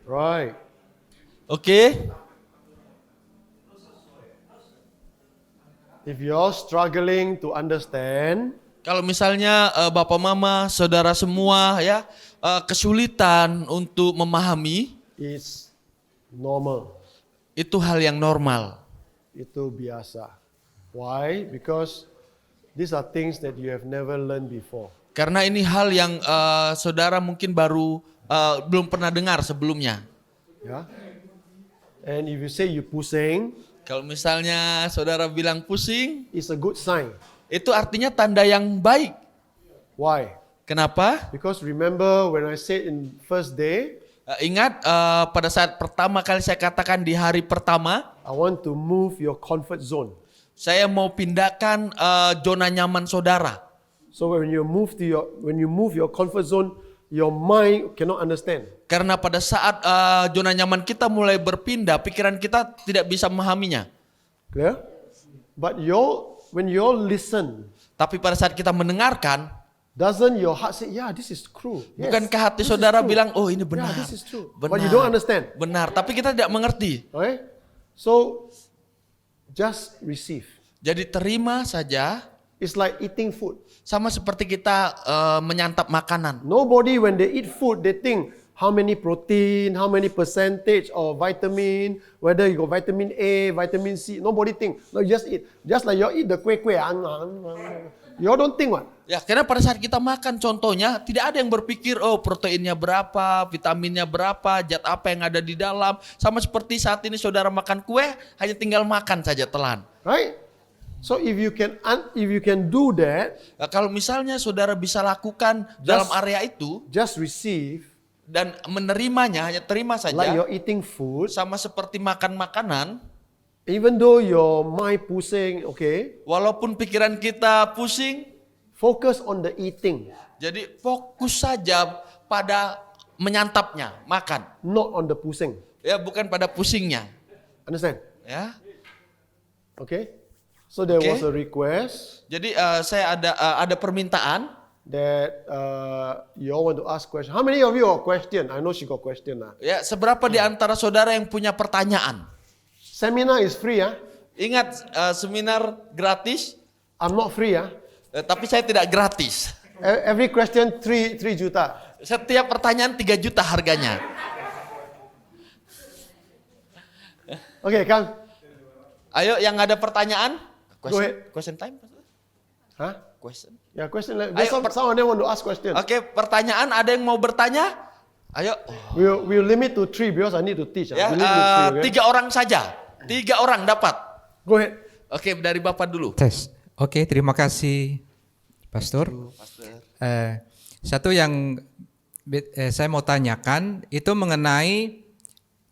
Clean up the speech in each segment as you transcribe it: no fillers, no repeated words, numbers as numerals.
Right. Oke? If you're struggling to understand, Kalau misalnya bapak mama, saudara semua ya kesulitan untuk memahami, it's normal. itu hal yang normal. Itu biasa. Why? Because these are things that you have never learned before. Karena ini hal yang saudara mungkin baru belum pernah dengar sebelumnya. Yeah. And if you say you pusing, Kalau misalnya saudara bilang pusing, it's a good sign. itu artinya tanda yang baik. Why? Kenapa? Because remember when I said in first day, Ingat pada saat pertama kali saya katakan di hari pertama, I want to move your comfort zone. saya mau pindahkan zona nyaman saudara. So when you move your comfort zone, your mind cannot understand. Karena pada saat zona nyaman kita mulai berpindah, pikiran kita tidak bisa memahaminya. Clear? But when you listen, Tapi pada saat kita mendengarkan, doesn't your heart say, yeah, this is true? Yes, bukankah hati this is saudara true. bilang, oh ini benar. Yeah, this is true. Benar. But you don't understand. Benar, tapi kita tidak mengerti. Okay? So just receive. Jadi terima saja, It's like eating food. sama seperti kita menyantap makanan. Nobody when they eat food, they think how many protein, how many percentage of vitamin, whether you got vitamin A, vitamin C. Nobody think. No, you just eat. Just like you eat the kueh-kueh. You don't think what? Ya, karena pada saat kita makan contohnya, tidak ada yang berpikir, oh proteinnya berapa, vitaminnya berapa, zat apa yang ada di dalam. Sama seperti saat ini saudara makan kue, hanya tinggal makan saja telan. Right? So if you can do that, Nah, kalau misalnya saudara bisa lakukan dalam area itu, just receive dan menerimanya, hanya terima like saja, you're eating food. sama seperti makan makanan, Even though your mind pusing, okay, walaupun pikiran kita pusing, focus on the eating, jadi fokus saja pada menyantapnya, makan. not on the pusing. Ya, bukan pada pusingnya. Understand? Ya. Okay. So there Okay. was a request Jadi saya ada permintaan. that you all want to ask question. How many of you got question? I know she got question. Ya, seberapa di antara saudara yang punya pertanyaan? Seminar is free. Ingat seminar gratis, I'm not free. tapi saya tidak gratis. Every question 3 juta. Setiap pertanyaan 3 juta harganya. Okay, come. Ayo yang ada pertanyaan? Go ahead. Question time? Huh? Question. Yeah, question. Ayo, Some of them want to ask question. Oke, pertanyaan ada yang mau bertanya? Ayo. We'll limit to 3 because I need to teach. Ya, We'll limit to 3, okay? 3 orang saja. 3 orang dapat. Go ahead. Oke, dari Bapak dulu. Tes. Oke, terima kasih, Pastor. Satu yang saya mau tanyakan itu mengenai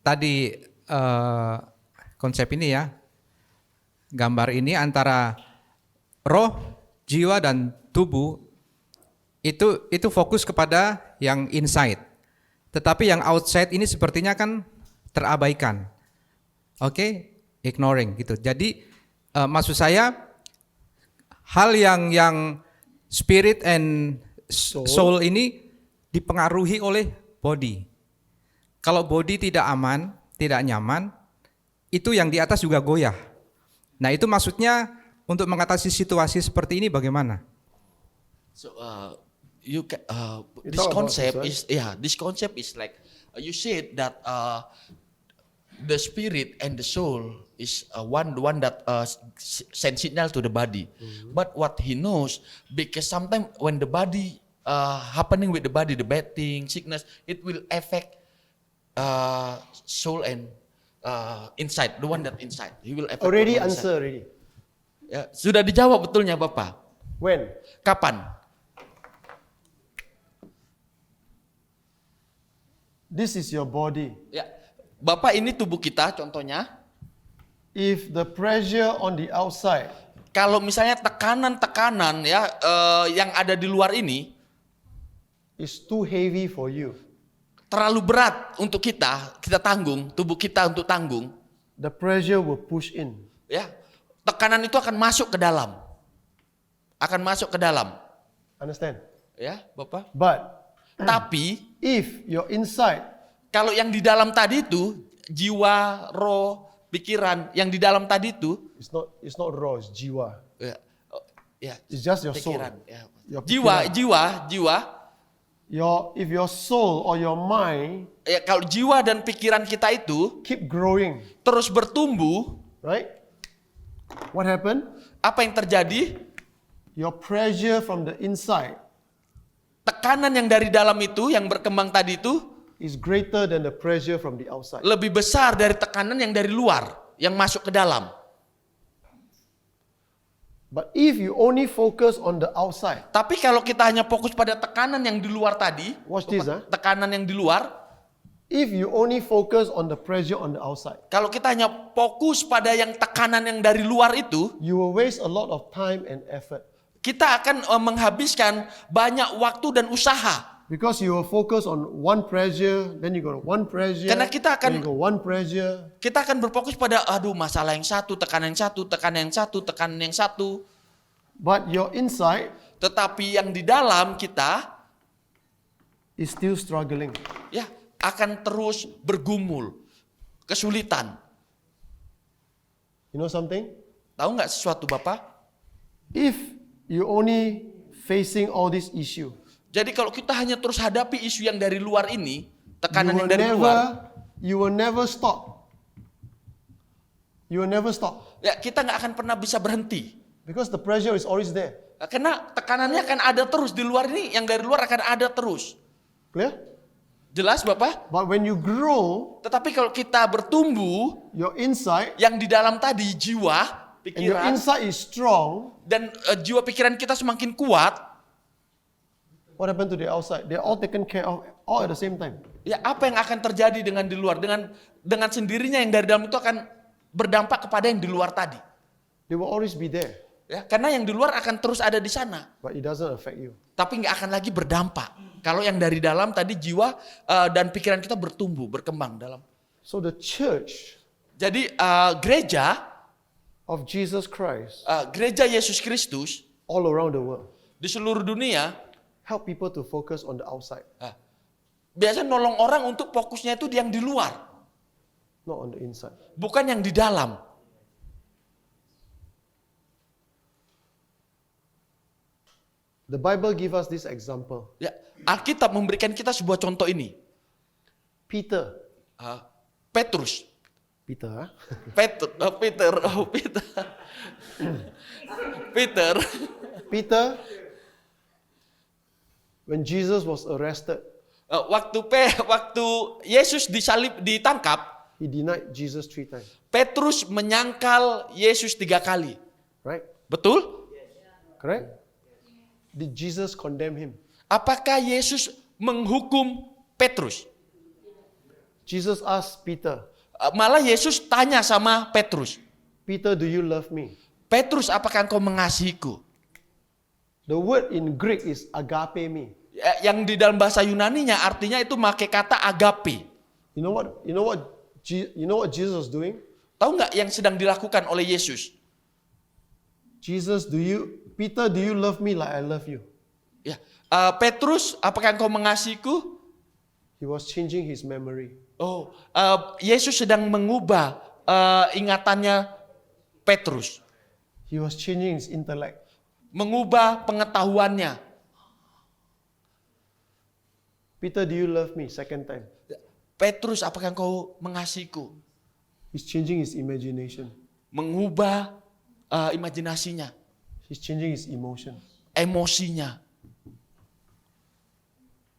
tadi konsep ini ya, gambar ini antara roh, jiwa dan tubuh itu fokus kepada yang inside, tetapi yang outside ini sepertinya kan terabaikan. Oke, ignoring gitu. Jadi maksud saya hal yang spirit and soul ini dipengaruhi oleh body. Kalau body tidak aman, tidak nyaman, itu yang di atas juga goyah. Nah, itu maksudnya untuk mengatasi situasi seperti ini bagaimana? So You this talk about concept this, this concept is like you said that the spirit and the soul is the one that send signal to the body. But what he knows, because sometimes when the body happening with the body, the bad thing, sickness, it will affect soul and inside, the one that inside. He will affect Already one answer inside. already. Ya, sudah dijawab betulnya Bapak. When? Kapan? This is your body. Ya, Bapak ini tubuh kita contohnya. If the pressure on the outside Kalau misalnya tekanan-tekanan ya yang ada di luar ini is too heavy for you, terlalu berat untuk kita tanggung, tubuh kita untuk tanggung, the pressure will push in. ya. Tekanan itu akan masuk ke dalam. Akan masuk ke dalam. Understand? Ya, Bapak. But Tapi if your inside Kalau yang di dalam tadi itu, jiwa, roh, pikiran, yang di dalam tadi itu, It's not raw, it's jiwa. ya, ya, It's just your soul. pikiran. Ya. Your Jiwa. If your soul or your mind Ya, kalau jiwa dan pikiran kita itu keep growing, terus bertumbuh, right? What happened? apa yang terjadi? Your pressure from the inside Tekanan yang dari dalam itu, yang berkembang tadi itu, is greater than the pressure from the outside. lebih besar dari tekanan yang dari luar, yang masuk ke dalam. But if you only focus on the outside, Tapi kalau kita hanya fokus pada tekanan yang di luar tadi, watch this, tekanan yang di luar, if you only focus on the pressure on the outside, kalau kita hanya fokus pada yang tekanan yang dari luar itu, you will waste a lot of time and effort. kita akan menghabiskan banyak waktu dan usaha. Because you will focus on one pressure, then you go to one pressure, Karena kita akan- then you go one pressure. Kita akan berfokus pada masalah yang satu, tekanan yang satu, tekanan yang satu, tekanan yang satu. But your inside Tetapi yang di dalam kita is still struggling. ya akan terus bergumul, kesulitan. You know something? Tahu nggak sesuatu Bapak? If you only facing all this issue, Jadi kalau kita hanya terus hadapi isu yang dari luar ini, tekanan yang you will dari luar, never stop. You will never stop. ya kita nggak akan pernah bisa berhenti. Because the pressure is always there. Karena tekanannya akan ada terus di luar ini, yang dari luar akan ada terus. Clear? Jelas Bapak? But when you grow, Tetapi kalau kita bertumbuh, your inside, yang di dalam tadi jiwa, and your pikiran, inside is strong, dan jiwa pikiran kita semakin kuat, what happened to the outside? They're all taken care of all at the same time. ya apa yang akan terjadi dengan di luar? Dengan sendirinya yang dari dalam itu akan berdampak kepada yang di luar tadi. They will always be there, Ya, karena yang di luar akan terus ada di sana, but it doesn't affect you. tapi nggak akan lagi berdampak. Kalau yang dari dalam tadi jiwa dan pikiran kita bertumbuh, berkembang dalam. So the church Jadi gereja of Jesus Christ gereja Yesus Kristus all around the world di seluruh dunia help people to focus on the outside, biasanya nolong orang untuk fokusnya itu yang di luar, not on the inside. bukan yang di dalam. The Bible gives us this example. Ya, Alkitab memberikan kita sebuah contoh ini. Peter, Petrus, Peter, huh? Peter. Peter, when Jesus was arrested, Waktu Yesus ditangkap, he denied Jesus 3 times, Petrus menyangkal Yesus 3 kali. right? Betul? Correct? Did Jesus condemn him? Apakah Yesus menghukum Petrus? Jesus asked Peter, Malah Yesus tanya sama Petrus, Peter, do you love me? Petrus, apakah engkau mengasihiku? The word in Greek is agape me. Yang di dalam bahasa Yunaninya artinya itu pakai kata agape. You know what Jesus was doing? Tahu nggak yang sedang dilakukan oleh Yesus? Peter, do you love me like I love you? Ya, Petrus, apakah engkau mengasihiku? He was changing his memory. Yesus sedang mengubah ingatannya Petrus, He was changing his intellect. mengubah pengetahuannya. Peter, do you love me? Second time. Petrus, apakah engkau mengasihiku? He's changing his imagination. Mengubah imajinasinya, He's changing his emotion. emosinya.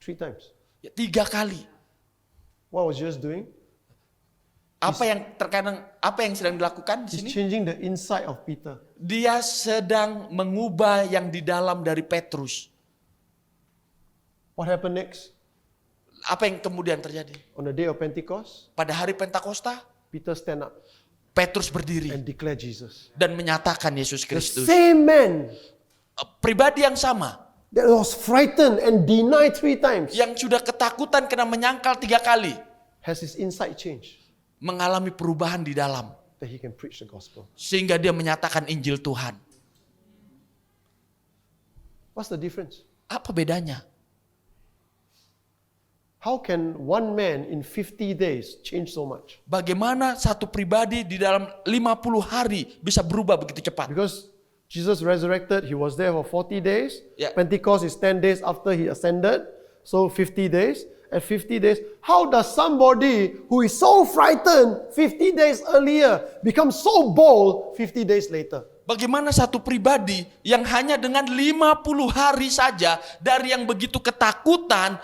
3 times. Ya, 3 kali. What was Jesus doing? Apa yang sedang dilakukan di He's sini? changing the inside of Peter. Dia sedang mengubah yang di dalam dari Petrus. What happened next? Apa yang kemudian terjadi? On the day of Pentecost, Pada hari Pentakosta, Peter stand up Petrus berdiri and declare Jesus. dan menyatakan Yesus The Kristus. same man Pribadi yang sama, that was frightened and denied 3 times yang sudah ketakutan kena menyangkal 3 kali, has his inside changed mengalami perubahan di dalam, that he can preach the gospel. sehingga dia menyatakan Injil Tuhan. What's the difference? Apa bedanya? How can one man in 50 days change so much? Bagaimana satu pribadi di dalam 50 hari bisa berubah begitu cepat? Because Jesus resurrected, he was there for 40 days. Yeah. Pentecost is 10 days after he ascended. So 50 days. At 50 days, how does somebody who is so frightened 50 days earlier become so bold 50 days later? Bagaimana satu pribadi yang hanya dengan 50 hari saja dari yang begitu ketakutan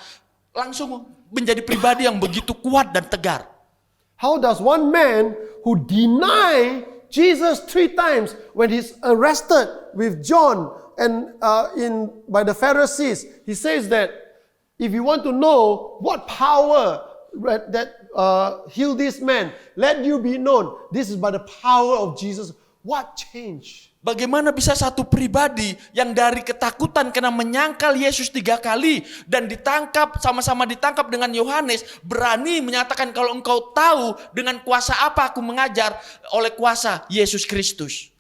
langsung menjadi pribadi yang begitu kuat dan tegar? How does one man who deny Jesus 3 times when he's arrested with John and by the Pharisees, he says that if you want to know what power that healed this man, let you be known. This is by the power of Jesus. What change? Bagaimana bisa satu pribadi yang dari ketakutan karena menyangkal Yesus 3 kali dan ditangkap, sama-sama ditangkap dengan Yohanes, berani menyatakan kalau engkau tahu dengan kuasa apa aku mengajar, oleh kuasa Yesus Kristus.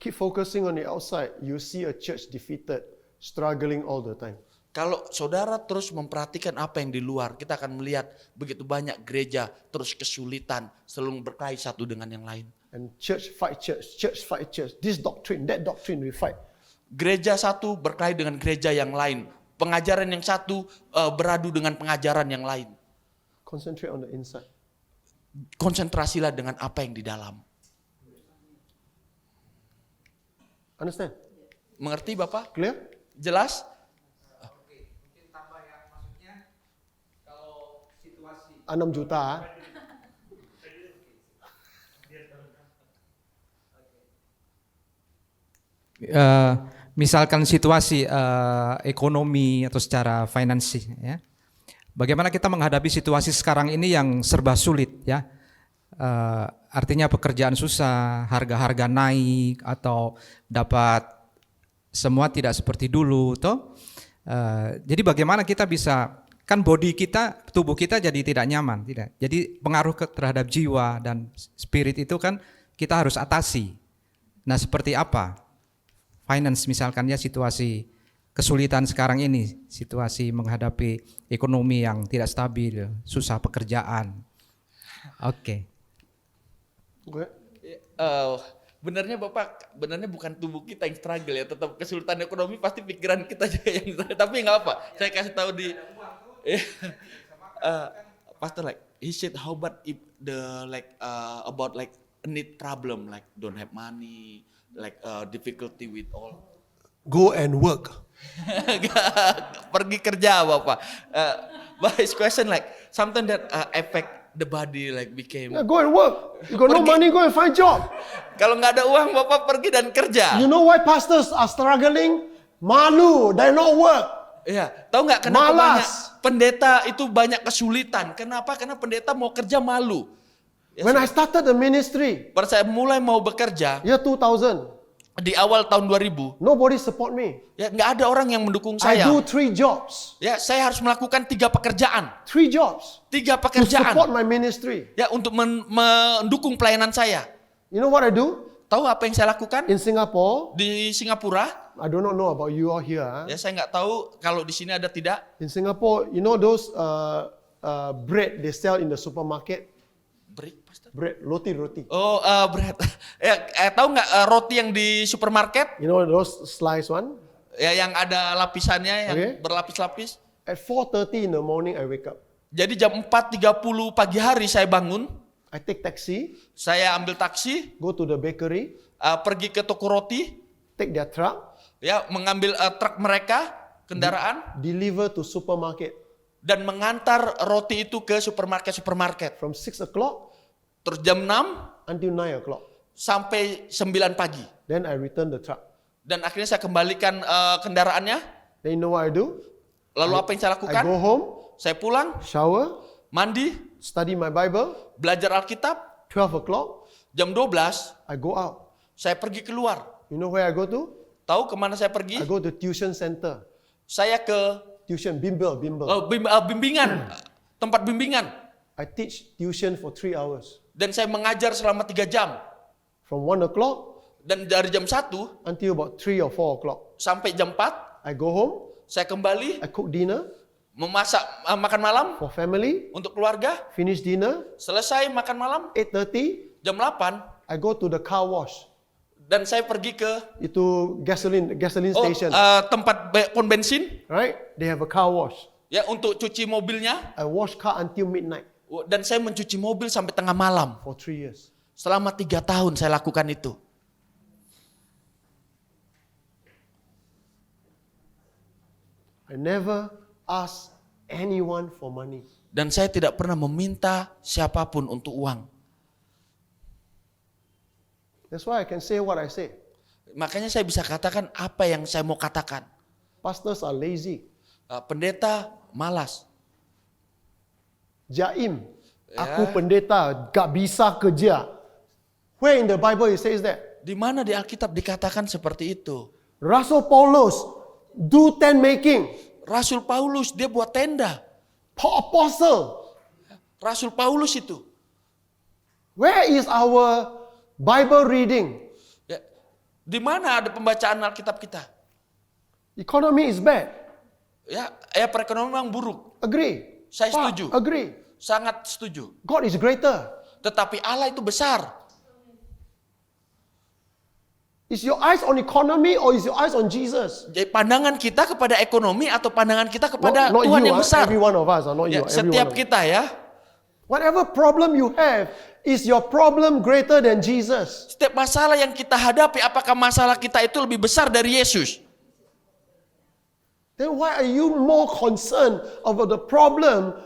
Keep focusing on the outside. You see a church defeated, struggling all the time. Kalau saudara terus memperhatikan apa yang di luar, kita akan melihat begitu banyak gereja terus kesulitan, selalu berkelahi satu dengan yang lain. And church fight church, church fight church. This doctrine, that doctrine we fight. Gereja satu berkelahi dengan gereja yang lain. Pengajaran yang satu beradu dengan pengajaran yang lain. Concentrate on the inside. Konsentrasilah dengan apa yang di dalam. Understand? Mengerti Bapak? Clear? Jelas? 6 juta. Misalkan situasi ekonomi atau secara finansi, ya. Bagaimana kita menghadapi situasi sekarang ini yang serba sulit, ya. Artinya pekerjaan susah, harga-harga naik, atau dapat semua tidak seperti dulu, toh. Jadi bagaimana kita bisa, kan body kita, tubuh kita jadi tidak nyaman, tidak. Jadi pengaruh terhadap jiwa dan spirit itu kan kita harus atasi. Nah, seperti apa? Finance misalkan, ya, situasi kesulitan sekarang ini, situasi menghadapi ekonomi yang tidak stabil, susah pekerjaan. Oke. Benarnya Bapak, benarnya bukan tubuh kita yang struggle ya, tetap kesulitan ekonomi pasti pikiran kita juga yang struggle. Tapi nggak apa, saya kasih tahu di Pastor, like he said how about if the about like a need problem, like don't have money, like difficulty with all. Go and work. Pergi kerja Bapak. But his question like something that affect the body like became. Yeah, go and work. You got no Pergi. money, go and find job. Kalau nggak ada uang Bapak pergi dan kerja. You know why pastors are struggling? Malu, they not work. Iya, tahu nggak kenapa Malas. banyak pendeta itu banyak kesulitan? Kenapa? Karena pendeta mau kerja malu. Ya, When I started the ministry, pada saya mulai mau bekerja year 2000, di awal tahun 2000, nobody support me. ya nggak ada orang yang mendukung I saya. do 3 jobs. Ya, saya harus melakukan 3 pekerjaan. 3 jobs 3 to pekerjaan. support my ministry. Ya, untuk mendukung pelayanan saya. You know what I do? Tahu apa yang saya lakukan? In Singapore, Di Singapura, I do not know about you all here. ya saya nggak tahu kalau di sini ada tidak. In Singapore, you know those bread they sell in the supermarket? Break, Pastor? Bread, roti. Oh, berat. Tahu nggak roti yang di supermarket? You know those slice one? Ya, yang ada lapisannya, yang Okay. berlapis-lapis. At 4:30 in the morning, I wake up. Jadi jam 4.30 pagi hari saya bangun, I take taxi, saya ambil taksi, go to the bakery, pergi ke toko roti, take their truck, ya mengambil truk mereka, kendaraan, deliver to supermarket. dan mengantar roti itu ke supermarket. From 6 o'clock Terus jam 6 until 9 o'clock. sampai 9 pagi. Then I return the truck. Dan akhirnya saya kembalikan kendaraannya. Then you know what I do? Lalu apa yang saya I lakukan? go home, Saya pulang, shower, mandi, study my Bible. belajar Alkitab. 12 o'clock, Jam 12 I go out. saya pergi keluar. You know where I go to? Tahu kemana saya pergi? I go to tuition center. Saya ke Tuition, bimbel. bimbingan, tempat bimbingan. I teach tuition for 3 hours. Dan saya mengajar selama 3 jam. From 1 o'clock Dan dari jam 1 until about 3 or 4 o'clock. sampai jam 4 I go home, saya kembali I cook dinner memasak makan malam for family, untuk keluarga. finish dinner, Selesai makan malam 8:30, jam 8 I go to the car wash. dan saya pergi ke Itu gasoline station, tempat pom bensin right? They have a car wash. ya untuk cuci mobilnya, I wash car until midnight dan saya mencuci mobil sampai tengah malam. for 3 years. Selama 3 tahun saya lakukan itu. I never ask anyone for money. Dan saya tidak pernah meminta siapapun untuk uang. That's why I can say what I say. Makanya saya bisa katakan apa yang saya mau katakan. Pastors are lazy. Pendeta malas. Jaim, aku pendeta, gak bisa kerja. Where in the Bible it says that? Di mana di Alkitab dikatakan seperti itu? Rasul Paulus, do tent making. Rasul Paulus dia buat tenda. Apostle, Rasul Paulus itu. where is our Bible reading? Ya, di mana ada pembacaan Alkitab kita? Economy is bad. Ya perekonomian memang buruk. Agree. Saya setuju. Agree. Sangat setuju. God is greater. Tetapi Allah itu besar. Is your eyes on economy or is your eyes on Jesus? Jadi pandangan kita kepada ekonomi atau pandangan kita kepada Not Tuhan you, yang besar. every one of us, not you. Ya, Every one setiap of us. kita ya. Whatever problem you have, is your problem greater than Jesus? Setiap masalah yang kita hadapi, apakah masalah kita itu lebih besar dari Yesus? Then why are you more concerned about the problem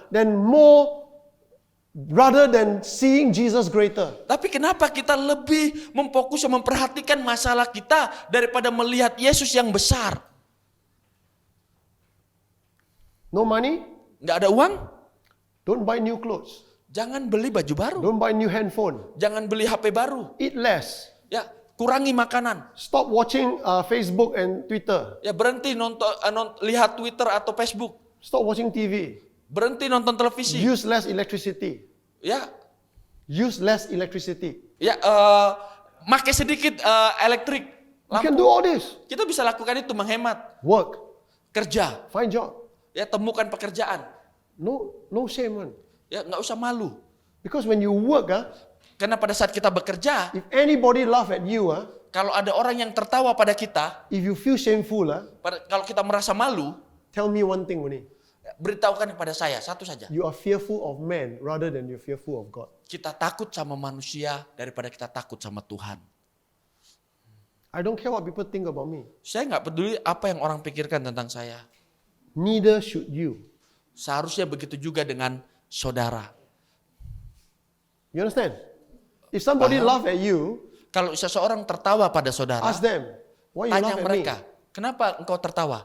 rather than seeing Jesus greater? Tapi kenapa kita lebih memfokus dan memperhatikan masalah kita daripada melihat Yesus yang besar? No money? Nggak ada uang? Don't buy new clothes. Jangan beli baju baru. Don't buy new handphone. Jangan beli HP baru. Eat less. Ya, kurangi makanan. Stop watching Facebook and Twitter. Ya, berhenti lihat Twitter atau Facebook. Stop watching TV. Berhenti nonton televisi. Use less electricity. Ya, Use less electricity. pakai sedikit elektrik. You can do all this. Kita bisa lakukan itu, menghemat. Work. Kerja. Find job. Ya, temukan pekerjaan. No shame, man. Ya, nggak usah malu. Because when you work, Karena pada saat kita bekerja, if anybody laugh at you, kalau ada orang yang tertawa pada kita, if you feel shameful, kalau kita merasa malu, tell me one thing only. beritahukan kepada saya, satu saja. You are fearful of man rather than you're fearful of God. Kita takut sama manusia daripada kita takut sama Tuhan. I don't care what people think about me. Saya nggak peduli apa yang orang pikirkan tentang saya. Neither should you. Seharusnya begitu juga dengan saudara. You understand? If somebody laugh at you, Kalau seseorang tertawa pada saudara, ask them, why you tanya laugh at me? mereka, kenapa engkau tertawa?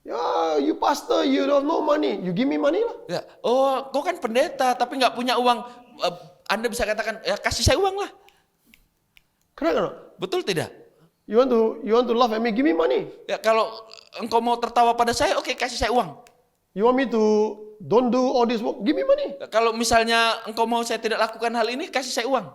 Yeah, you pastor, you don't know money. You give me money lah. Ya, oh, kau kan pendeta tapi nggak punya uang. Anda bisa katakan, ya kasih saya uang lah. Correct or not? Betul tidak? You want to laugh at me? Give me money. Ya, kalau engkau mau tertawa pada saya, oke, kasih saya uang. You want me to don't do all this work? Give me money. Ya, kalau misalnya engkau mau saya tidak lakukan hal ini, kasih saya uang.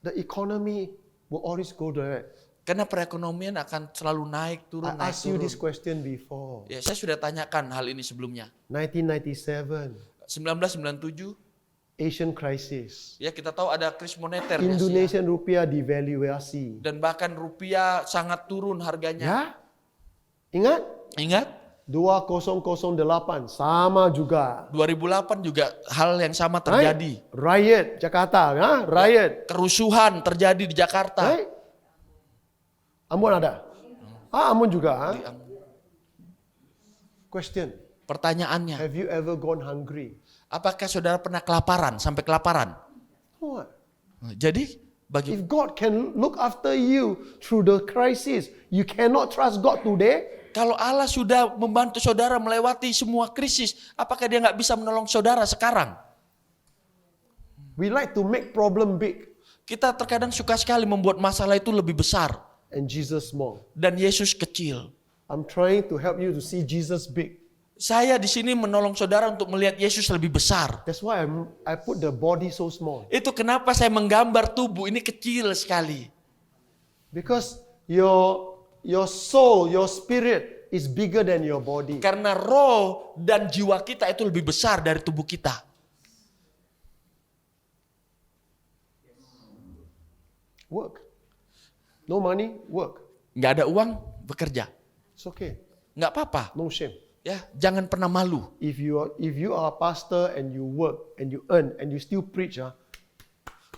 The economy will always go there. Karena perekonomian akan selalu naik turun, I naik asked you turun. this question before. Ya, saya sudah tanyakan hal ini sebelumnya. 1997, 1997, Asian crisis. ya kita tahu ada krisis moneter di Asia. Indonesian rupiah devaluasi. Dan bahkan rupiah sangat turun harganya. Ya? Ingat? Ingat? 2008 sama juga. 2008 juga hal yang sama terjadi. Riot Jakarta, riot. Kerusuhan terjadi di Jakarta. Right? Ambon ada? Ambon juga. Question. Pertanyaannya, Have you ever gone hungry? apakah saudara pernah kelaparan, sampai kelaparan? What? Jadi, bagi If God can look after you through the crisis, you cannot trust God today? kalau Allah sudah membantu saudara melewati semua krisis, apakah dia nggak bisa menolong saudara sekarang? We like to make problem big Kita terkadang suka sekali membuat masalah itu lebih besar and Jesus small. dan Yesus kecil. I'm trying to help you to see Jesus big. Saya di sini menolong saudara untuk melihat Yesus lebih besar. That's why I put the body so small. Itu kenapa saya menggambar tubuh ini kecil sekali. Because your soul, your spirit is bigger than your body. Karena roh dan jiwa kita itu lebih besar dari tubuh kita. Work. No money, work. Nggak ada uang, bekerja. It's okay. Nggak apa-apa. No shame. Ya, jangan pernah malu. If you are a pastor and you work and you earn and you still preach,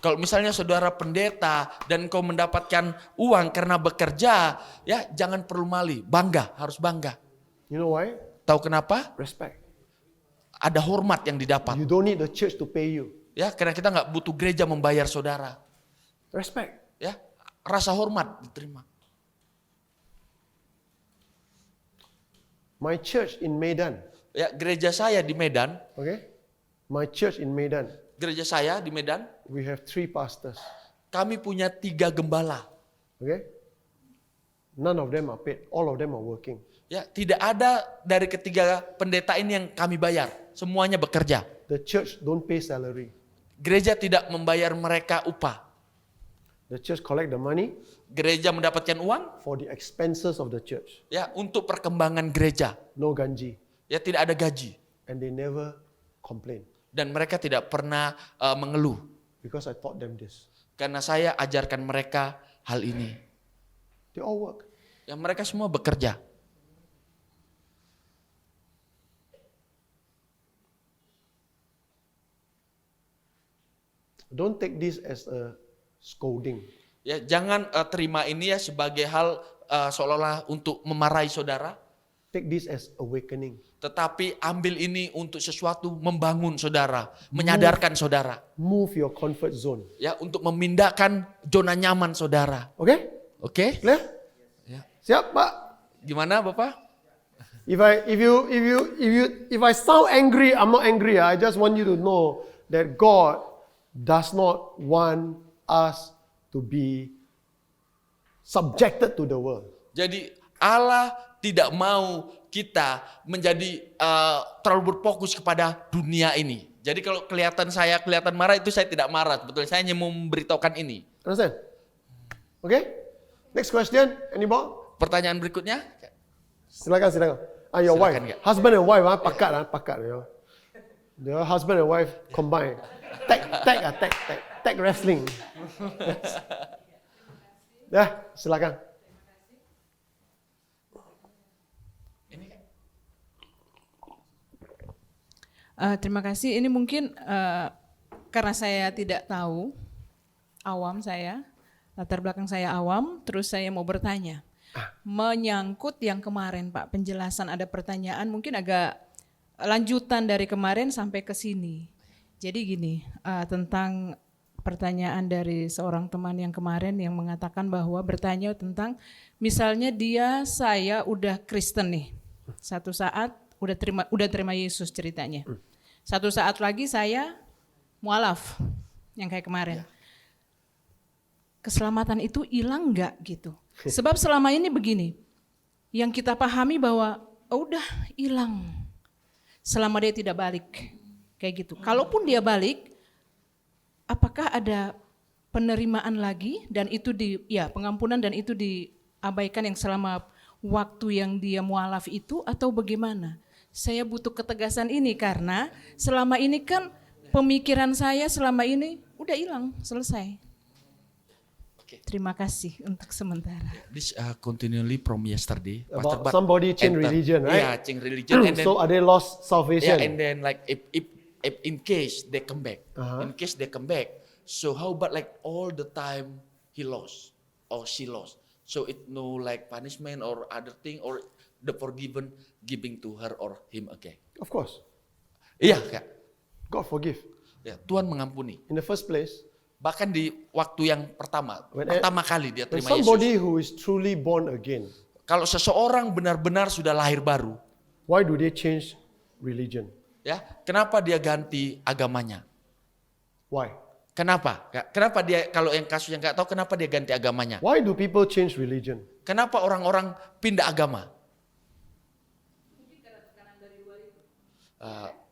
Kalau misalnya saudara pendeta dan kau mendapatkan uang karena bekerja, ya jangan perlu malu, bangga, harus bangga. you know why? Tahu kenapa? Respect. Ada hormat yang didapat. You don't need the church to pay you. Ya, karena kita nggak butuh gereja membayar saudara. Respect. Ya, rasa hormat diterima. My church in Medan, Ya, gereja saya di Medan, okay? My church in Medan, gereja saya di Medan, we have 3 pastors, kami punya 3 gembala. okay? None of them are paid. All of them are working. Ya, tidak ada dari ketiga pendeta ini yang kami bayar. Semuanya bekerja. The church don't pay salary. Gereja tidak membayar mereka upah. The church collect the money Gereja mendapatkan uang for the expenses of the church. ya untuk perkembangan gereja. No ganji. Ya, tidak ada gaji And they never complain dan mereka tidak pernah mengeluh because I taught them this. karena saya ajarkan mereka hal ini. They all work. Ya, mereka semua bekerja. Don't take this as a scolding. Ya, jangan terima ini ya sebagai hal seolah-olah untuk memarahi saudara, Take this as awakening. tetapi ambil ini untuk sesuatu membangun saudara, menyadarkan saudara, Move your comfort zone. ya untuk memindahkan zona nyaman saudara. Okay? Oke? Clear? Ya. Siap, Pak? Gimana, Bapak? If I sound angry, I'm not angry. I just want you to know that God does not want us to be subjected to the world. Jadi Allah tidak mau kita menjadi terlalu berfokus kepada dunia ini. Jadi kalau kelihatan marah itu saya tidak marah. Sebetulnya saya hanya mau memberitahukan ini. Understand? Okay? Next question. Anybody? Pertanyaan berikutnya. Silakan. Your Silakan, wife. Kak. Husband and wife, pakat. The husband and wife combine. Tag wrestling. Dah, silakan. Terima kasih. Ini mungkin karena saya tidak tahu, awam saya, latar belakang saya awam, terus saya mau bertanya. Menyangkut yang kemarin Pak, penjelasan ada pertanyaan mungkin agak lanjutan dari kemarin sampai ke sini. Jadi gini, tentang pertanyaan dari seorang teman yang kemarin yang mengatakan bahwa bertanya tentang misalnya saya udah Kristen nih, satu saat udah terima Yesus ceritanya. Satu saat lagi saya mualaf yang kayak kemarin. Keselamatan itu hilang nggak gitu? Sebab selama ini begini, yang kita pahami bahwa udah hilang selama dia tidak balik, kayak gitu. Kalaupun dia balik, apakah ada penerimaan lagi dan itu pengampunan dan itu diabaikan yang selama waktu yang dia mualaf itu atau bagaimana? Saya butuh ketegasan ini karena selama ini kan pemikiran saya selama ini udah hilang, selesai. Terima kasih untuk sementara. This continually from yesterday. About But somebody change religion, right? Yeah, change religion. And then, So are they lost salvation? yeah, and then like if in case they come back, so how about like all the time he lost or she lost? So it no like punishment or other thing or the forgiven giving to her or him again. Of course. Iya, Kak. God forgive. Ya, Tuhan mengampuni. In the first place, Bahkan di waktu yang pertama kali dia when terima somebody Yesus. who is truly born again, Kalau seseorang benar-benar sudah lahir baru, why do they change religion? ya, kenapa dia ganti agamanya? Why? Kenapa? Kenapa dia kalau yang kasus yang nggak tahu kenapa dia ganti agamanya? Why do people change religion? Kenapa orang-orang pindah agama?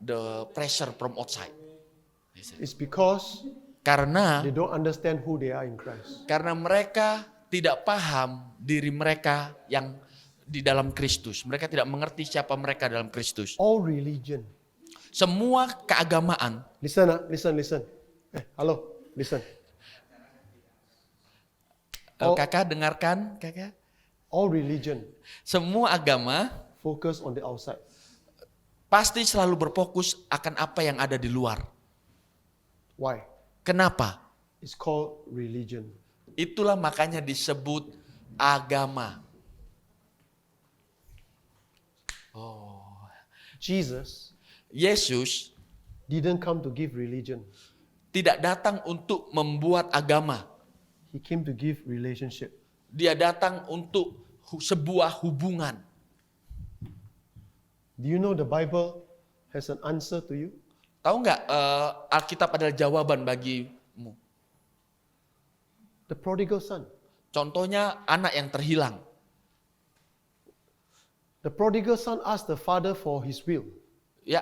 the pressure from outside. It's because Karena they don't understand who they are in Christ. mereka tidak paham diri mereka yang di dalam Kristus. Mereka tidak mengerti siapa mereka dalam Kristus. All religion. Semua keagamaan. Listen, listen. Hello, listen. Kakak dengarkan, kakak. All religion Semua agama focus on the outside. pasti selalu berfokus akan apa yang ada di luar. Why? Kenapa? It's called religion. Itulah makanya disebut agama. Jesus Yesus didn't come to give religion. tidak datang untuk membuat agama. He came to give relationship. Dia datang untuk sebuah hubungan. Do you know the Bible has an answer to you? Tahu nggak Alkitab adalah jawaban bagimu. The prodigal son. Contohnya anak yang terhilang. The prodigal son asked the father for his will. Ya,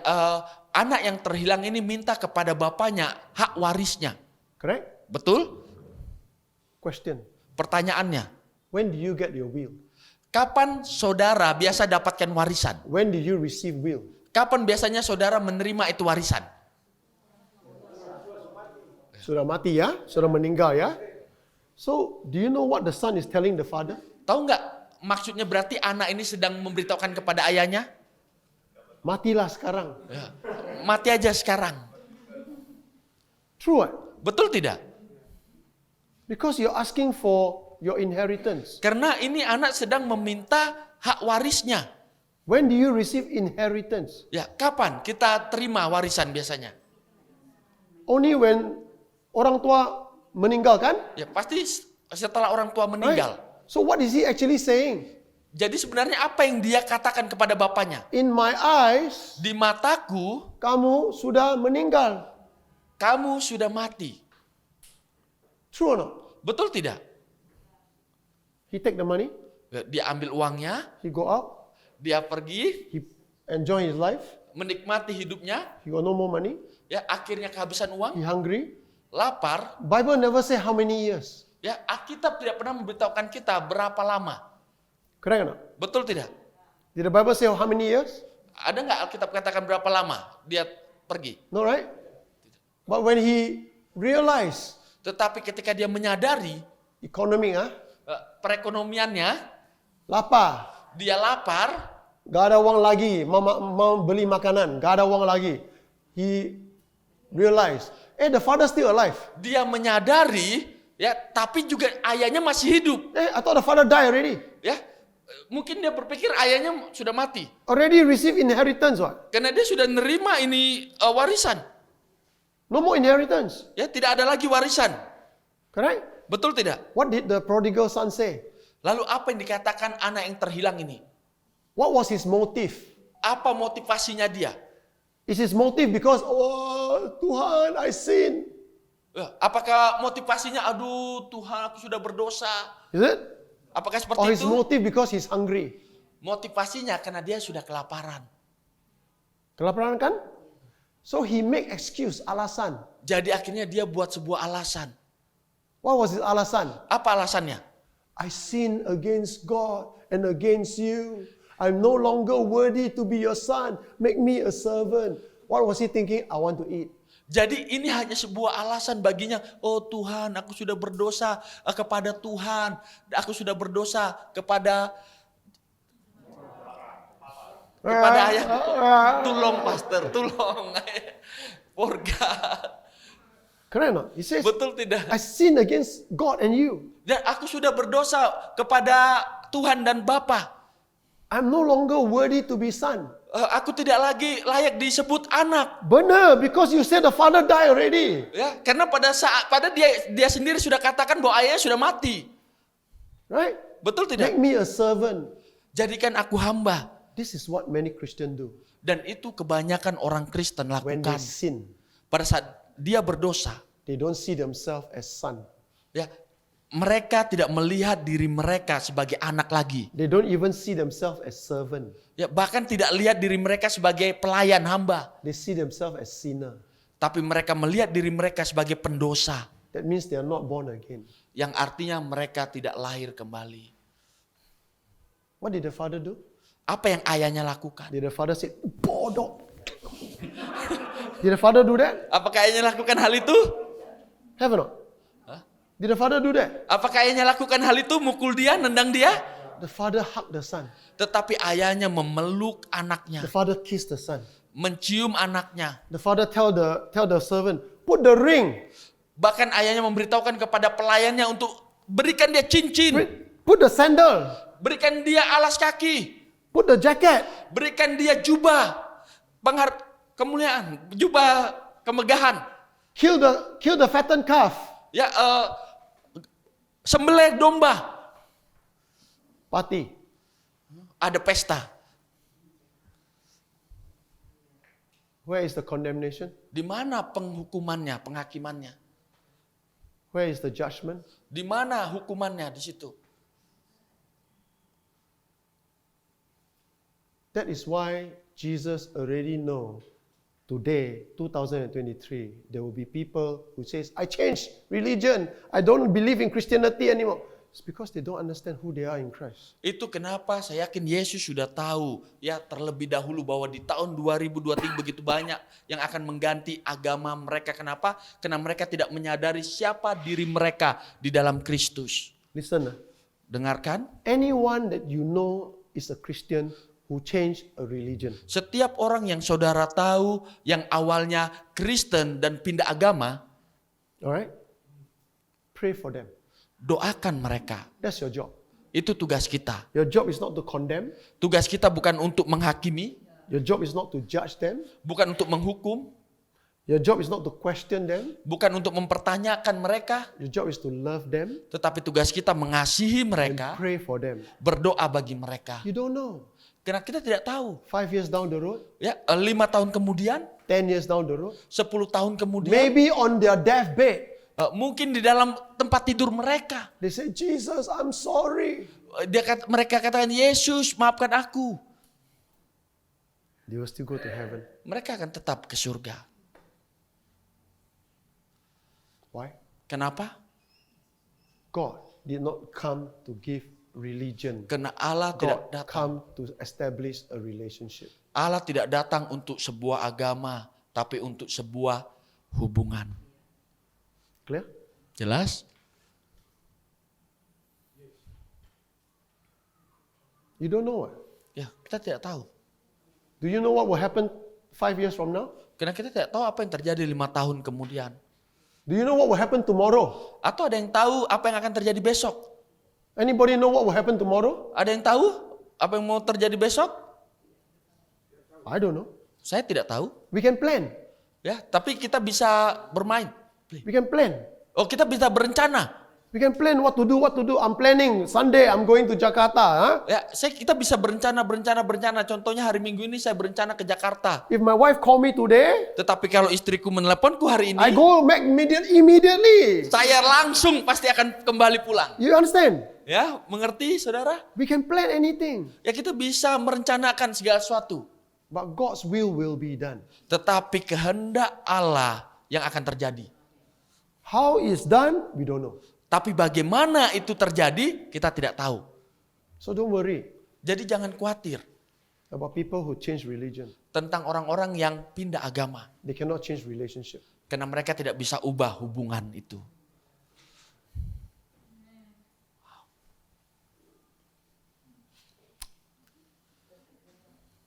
anak yang terhilang ini minta kepada bapaknya hak warisnya. Correct? Betul? Question. Pertanyaannya, When do you get your will? kapan saudara biasa dapatkan warisan? When do you receive will? Kapan biasanya saudara menerima itu warisan? Sudah mati ya? Sudah meninggal ya? So, do you know what the son is telling the father? Tahu nggak maksudnya berarti anak ini sedang memberitahukan kepada ayahnya? Matilah sekarang. Ya, mati aja sekarang. True what? Betul tidak? Because you're asking for your inheritance. Karena ini anak sedang meminta hak warisnya. When do you receive inheritance? Ya, kapan kita terima warisan biasanya? Only when orang tua meninggal kan? Ya, pasti setelah orang tua meninggal. Right? So what is he actually saying? Jadi sebenarnya apa yang dia katakan kepada bapaknya? In my eyes, Di mataku, kamu sudah meninggal. kamu sudah mati. True or not? Betul tidak? He take the money, Ya, dia ambil uangnya, he go out, dia pergi, he enjoy his life, menikmati hidupnya, he got no more money, ya akhirnya kehabisan uang, he hungry. lapar. Bible never say how many years. Ya, Alkitab tidak pernah memberitahukan kita berapa lama. Correct or not? Betul tidak? Did the Bible say how many years? Ada nggak Alkitab katakan berapa lama dia pergi? No, right? But when he realized Tetapi ketika dia menyadari economy, perekonomiannya, lapar, dia lapar, gak ada uang lagi, mau beli makanan, gak ada uang lagi. He realized, the father still alive. dia menyadari, ya, tapi juga ayahnya masih hidup, I thought the father died already. ya. Mungkin dia berpikir ayahnya sudah mati, Already received inheritance, what? karena dia sudah nerima ini warisan, No more inheritance. ya, tidak ada lagi warisan. Correct? Betul tidak? What did the prodigal son say? Lalu apa yang dikatakan anak yang terhilang ini? What was his motive? Apa motivasinya dia? Is his motive because, oh Tuhan, I sin? Ya, apakah motivasinya, aduh Tuhan aku sudah berdosa? Is it? Apakah Or seperti his itu? motive because he's hungry? Motivasinya karena dia sudah kelaparan. Kelaparan kan? So he make excuse, alasan. Jadi akhirnya dia buat sebuah alasan. What was his alasan? Apa alasannya? I sin against God and against you. I'm no longer worthy to be your son. Make me a servant. What was he thinking? I want to eat. Jadi ini hanya sebuah alasan baginya. Oh Tuhan, aku sudah berdosa kepada Tuhan. Aku sudah berdosa kepada ayah. Tolong pastor, tolong. For God. Correct or not? He says, Betul tidak? I sin against God and you. Dan aku sudah berdosa kepada Tuhan dan Bapa. I'm no longer worthy to be son. Aku tidak lagi layak disebut anak. Benar, because you said the father died already. Ya, karena pada dia sendiri sudah katakan bahwa ayahnya sudah mati. Right? Betul tidak? Make me a servant. Jadikan aku hamba. This is what many Christians do Dan itu kebanyakan orang Kristen when they lakukan. sin. Pada saat dia berdosa, They don't see themselves as son. ya, mereka tidak melihat diri mereka sebagai anak lagi. They don't even see themselves as servant. Ya, bahkan tidak lihat diri mereka sebagai pelayan hamba. They see themselves as sinner. Tapi mereka melihat diri mereka sebagai pendosa. That means they are not born again. Yang artinya mereka tidak lahir kembali. What did the father do? Apa yang ayahnya lakukan? Did the father say, bodoh? Did the father do that? Apakah ayahnya lakukan hal itu? Have or not? Did the father do that? Apakah ayahnya lakukan hal itu? Mukul dia, nendang dia? The father hugged the son. Tetapi ayahnya memeluk anaknya. The father kissed the son. Mencium anaknya. The father tell the servant, put the ring. Bahkan ayahnya memberitahukan kepada pelayannya untuk berikan dia cincin. Put the sandal. Berikan dia alas kaki. Put the jacket. Berikan dia jubah. Kemuliaan. Jubah kemegahan. Kill the fattened calf. Ya, sembelih domba. Party. Ada pesta. Where is the condemnation? Di mana penghukumannya, penghakimannya? Where is the judgment? Di mana hukumannya di situ? That is why Jesus already know today, 2023, there will be people who says, I changed religion. I don't believe in Christianity anymore. It's because they don't understand who they are in Christ. Itu kenapa saya yakin Yesus sudah tahu ya terlebih dahulu bahwa di tahun 2023 begitu banyak yang akan mengganti agama mereka. Kenapa? Karena mereka tidak menyadari siapa diri mereka di dalam Kristus. Listen, Dengarkan, anyone that you know is a Christian who changed a religion, setiap orang yang saudara tahu yang awalnya Kristen dan pindah agama, alright? Pray for them. doakan mereka. That's your job. Itu tugas kita. Your job is not to condemn. Tugas kita bukan untuk menghakimi, Your job is not to judge them. bukan untuk menghukum, Your job is not to question them. bukan untuk mempertanyakan mereka, Your job is to love them tetapi tugas kita mengasihi and mereka, pray for them. berdoa bagi mereka. You don't know. Karena kita tidak tahu. 5 years down the road, Ya, 5 tahun kemudian, 10 years down the road, 10 tahun kemudian, maybe on their deathbed, mungkin di dalam tempat tidur mereka, they say, Jesus, I'm sorry. mereka katakan, Yesus maafkan aku. They will still go to heaven. Mereka akan tetap ke surga. Why? Kenapa? God did not come to give religion. Karena Allah tidak God datang. come to establish a relationship. Allah tidak datang untuk sebuah agama, tapi untuk sebuah hubungan. Clear? Jelas? You don't know what? Ya, kita tidak tahu. Do you know what will happen 5 years from now? Karena kita tidak tahu apa yang terjadi 5 tahun kemudian. Do you know what will happen tomorrow? Atau ada yang tahu apa yang akan terjadi besok? Anybody know what will happen tomorrow? Ada yang tahu apa yang mau terjadi besok? I don't know. Saya tidak tahu. We can plan. Ya, tapi kita bisa bermain. We can plan. Oh, kita bisa berencana. We can plan what to do. I'm planning. Sunday, I'm going to Jakarta. Huh? Ya, kita bisa berencana. Contohnya hari Minggu ini saya berencana ke Jakarta. If my wife call me today, Tetapi kalau istriku meneleponku hari ini, I go back immediately. saya langsung pasti akan kembali pulang. You understand? Ya, mengerti saudara? We can plan anything. Ya, kita bisa merencanakan segala sesuatu. But God's will be done. Tetapi kehendak Allah yang akan terjadi. How it's done, we don't know. Tapi bagaimana itu terjadi, kita tidak tahu. So don't worry Jadi jangan khawatir about people who change religion. tentang orang-orang yang pindah agama. They cannot change relationship. Karena mereka tidak bisa ubah hubungan itu.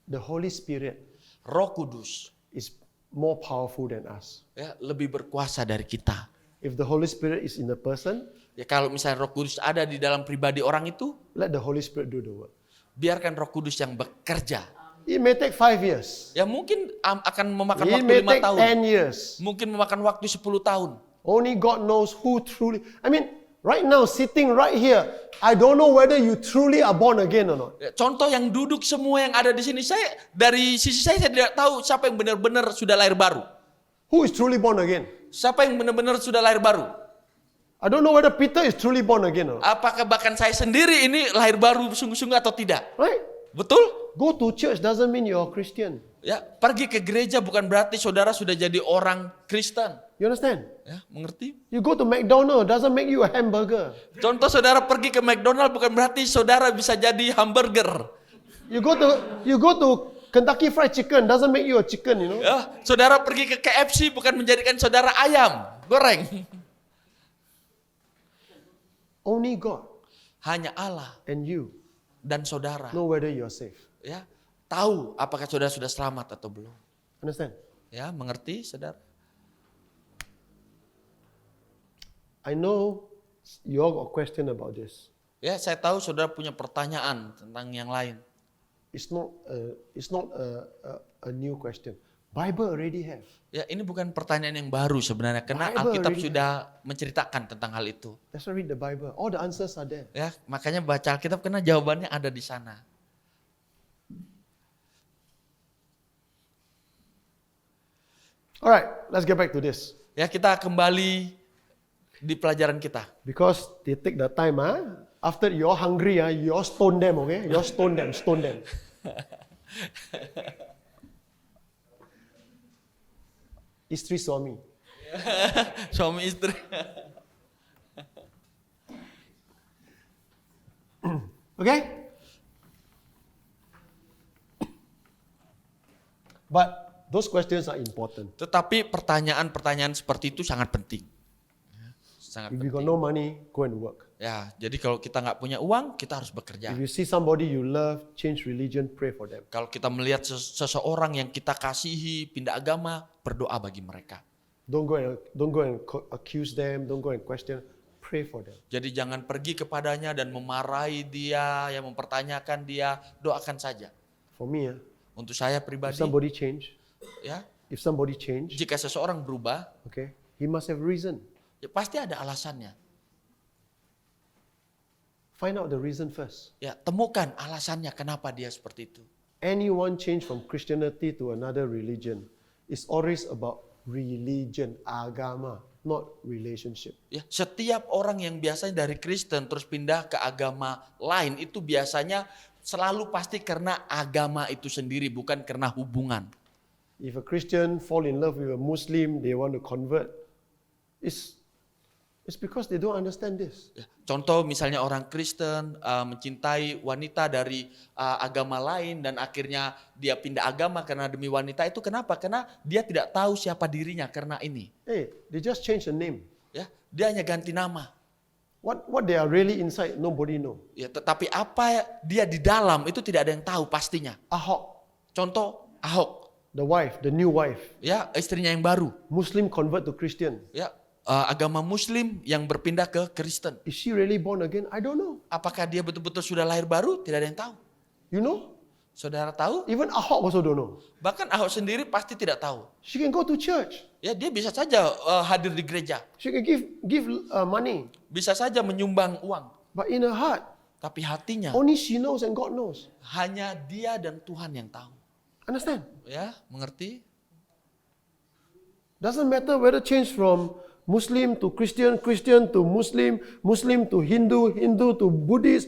The Holy Spirit Roh Kudus is more powerful than us. ya, lebih berkuasa dari kita. If the Holy Spirit is in the person, Ya, kalau misalnya Roh Kudus ada di dalam pribadi orang itu, let the Holy Spirit do the work. biarkan Roh Kudus yang bekerja. It may take 5 years. Ya mungkin akan memakan It waktu may 5 take tahun. 10 years. Mungkin memakan waktu 10 tahun. Only God knows who truly. I mean, right now, sitting right here, I don't know whether you truly are born again or not. Ya, contoh yang duduk semua yang ada di sini, dari sisi saya tidak tahu siapa yang benar-benar sudah lahir baru. Who is truly born again? Siapa yang benar-benar sudah lahir baru? I don't know whether Peter is truly born again or not. Apakah bahkan saya sendiri ini lahir baru sungguh-sungguh atau tidak? Right? Betul? Go to church doesn't mean you're a Christian. Ya, pergi ke gereja bukan berarti saudara sudah jadi orang Kristen. You understand? Ya, mengerti? You go to McDonald's doesn't make you a hamburger. Contoh saudara pergi ke McDonald bukan berarti saudara bisa jadi hamburger. You go to Kentucky Fried Chicken doesn't make you a chicken, you know. Ya, saudara pergi ke KFC bukan menjadikan saudara ayam goreng. Only God Hanya Allah and you dan saudara. know whether you're safe. Ya, tahu apakah saudara sudah selamat atau belum. Understand? Ya, mengerti saudara? I know you all got question about this. Ya, saya tahu saudara punya pertanyaan tentang yang lain. It's not a new question. Bible already have. Ya, ini bukan pertanyaan yang baru sebenarnya karena Bible Alkitab already sudah menceritakan tentang hal itu. Let's read the Bible. All the answers are there. Ya, makanya baca Alkitab karena jawabannya ada di sana. Alright, let's get back to this. Ya, kita kembali di pelajaran kita. Because they take the time, after you're hungry, you stone them, okay? You stone them. Istri suami. Suami istri. Okay? But those questions are important. Tetapi pertanyaan-pertanyaan seperti itu sangat penting. Sangat If you got penting. no money, go and work. Ya, jadi kalau kita nggak punya uang, kita harus bekerja. If you see somebody you love, change religion, pray for them. Kalau kita melihat seseorang yang kita kasihi pindah agama, berdoa bagi mereka. Don't go and accuse them, don't go and question, pray for them. Jadi jangan pergi kepadanya dan memarahi dia, yang mempertanyakan dia, doakan saja. For me, Untuk saya if pribadi, somebody change, ya, jika seseorang berubah, okay, he must have reason. ya pasti ada alasannya. Find out the reason first. Ya, temukan alasannya kenapa dia seperti itu. Anyone change from Christianity to another religion, it's always about religion, agama, not relationship. Ya, setiap orang yang biasanya dari Kristen terus pindah ke agama lain itu biasanya selalu pasti karena agama itu sendiri, bukan karena hubungan. If a Christian fall in love with a Muslim, they want to convert, it's because they don't understand this. Ya, contoh misalnya orang Kristen mencintai wanita dari agama lain dan akhirnya dia pindah agama karena demi wanita itu, kenapa? Karena dia tidak tahu siapa dirinya karena ini. Hey, they just change the name. Ya, dia hanya ganti nama. What they are really inside, nobody know. Ya, tetapi apa dia di dalam itu tidak ada yang tahu pastinya. Ahok, Contoh Ahok, the new wife, ya istrinya yang baru, Muslim convert to Christian. ya agama Muslim yang berpindah ke Kristen. Is she really born again? I don't know. Apakah dia betul-betul sudah lahir baru? Tidak ada yang tahu. You know? Saudara tahu? Even Ahok also don't know. Bahkan Ahok sendiri pasti tidak tahu. She can go to church. Ya, dia bisa saja hadir di gereja, She can give money. bisa saja menyumbang uang, But in her heart, tapi hatinya only she knows and God knows. hanya dia dan Tuhan yang tahu. Understand? Ya, mengerti? Doesn't matter whether change from Muslim to Christian, Christian to Muslim, Muslim to Hindu, Hindu to Buddhist.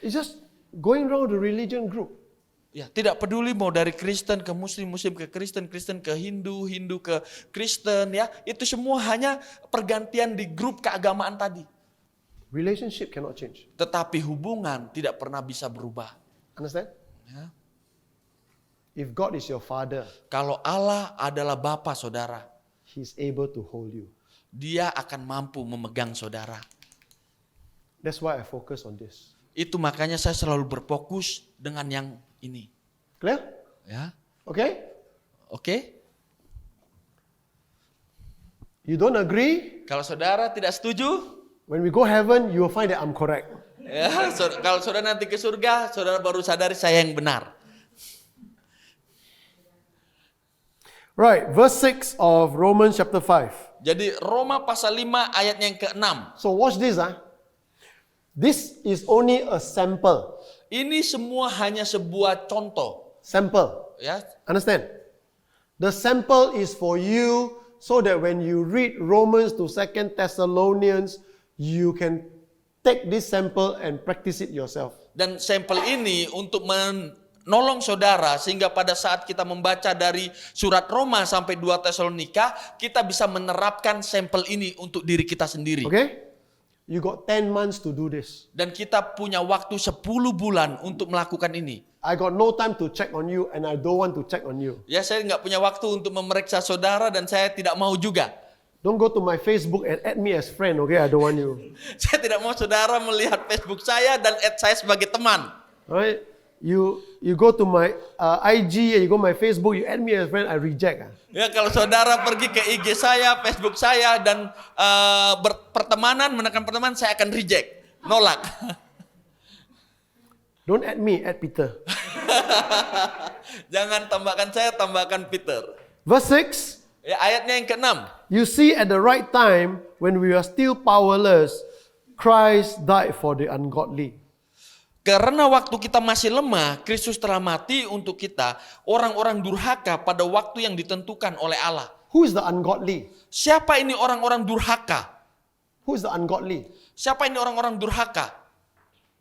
It's just going around the religion group. Ya, tidak peduli mau dari Kristen ke Muslim, Muslim ke Kristen, Kristen ke Hindu, Hindu ke Kristen, ya. Itu semua hanya pergantian di grup keagamaan tadi. Relationship cannot change. Tetapi hubungan tidak pernah bisa berubah. Understand? Ya. If God is your father, Kalau Allah adalah Bapa saudara, He's able to hold you. Dia akan mampu memegang saudara. That's why I focus on this. Itu makanya saya selalu berfokus dengan yang ini. Clear? Ya, Okay? oke? You don't agree? Kalau saudara tidak setuju, When we go heaven, you will find that I'm correct. ya, kalau saudara nanti ke surga, saudara baru sadari saya yang benar. Right, verse 6 of Romans chapter 5. Jadi Roma pasal 5 ayatnya yang ke-6. So watch this. This is only a sample. Ini semua hanya sebuah contoh, Sample. ya. Understand? The sample is for you so that when you read Romans to 2 Thessalonians, you can take this sample and practice it yourself. Dan sampel ini untuk menolong saudara sehingga pada saat kita membaca dari surat Roma sampai 2 Tesalonika, kita bisa menerapkan sampel ini untuk diri kita sendiri. Okay? You got 10 months to do this. Dan kita punya waktu 10 bulan untuk melakukan ini. I got no time to check on you and I don't want to check on you. Ya, saya nggak punya waktu untuk memeriksa saudara dan saya tidak mau juga. Don't go to my Facebook and add me as friend, okay? I don't want you. Saya tidak mau saudara melihat Facebook saya dan add saya sebagai teman. Alright? You go to my IG and you go my Facebook, you add me as friend, I reject. Ya, kalau saudara pergi ke IG saya, Facebook saya dan berpertemanan, menekan pertemanan, saya akan reject, nolak. Don't add me, add Peter. Jangan tambahkan saya, tambahkan Peter. Verse 6. Ya, ayatnya yang ke-6. You see, at the right time, when we are still powerless, Christ died for the ungodly. Karena waktu kita masih lemah, Kristus telah mati untuk kita, orang-orang durhaka pada waktu yang ditentukan oleh Allah. Who is the ungodly? Siapa ini orang-orang durhaka? Who is the ungodly? Siapa ini orang-orang durhaka?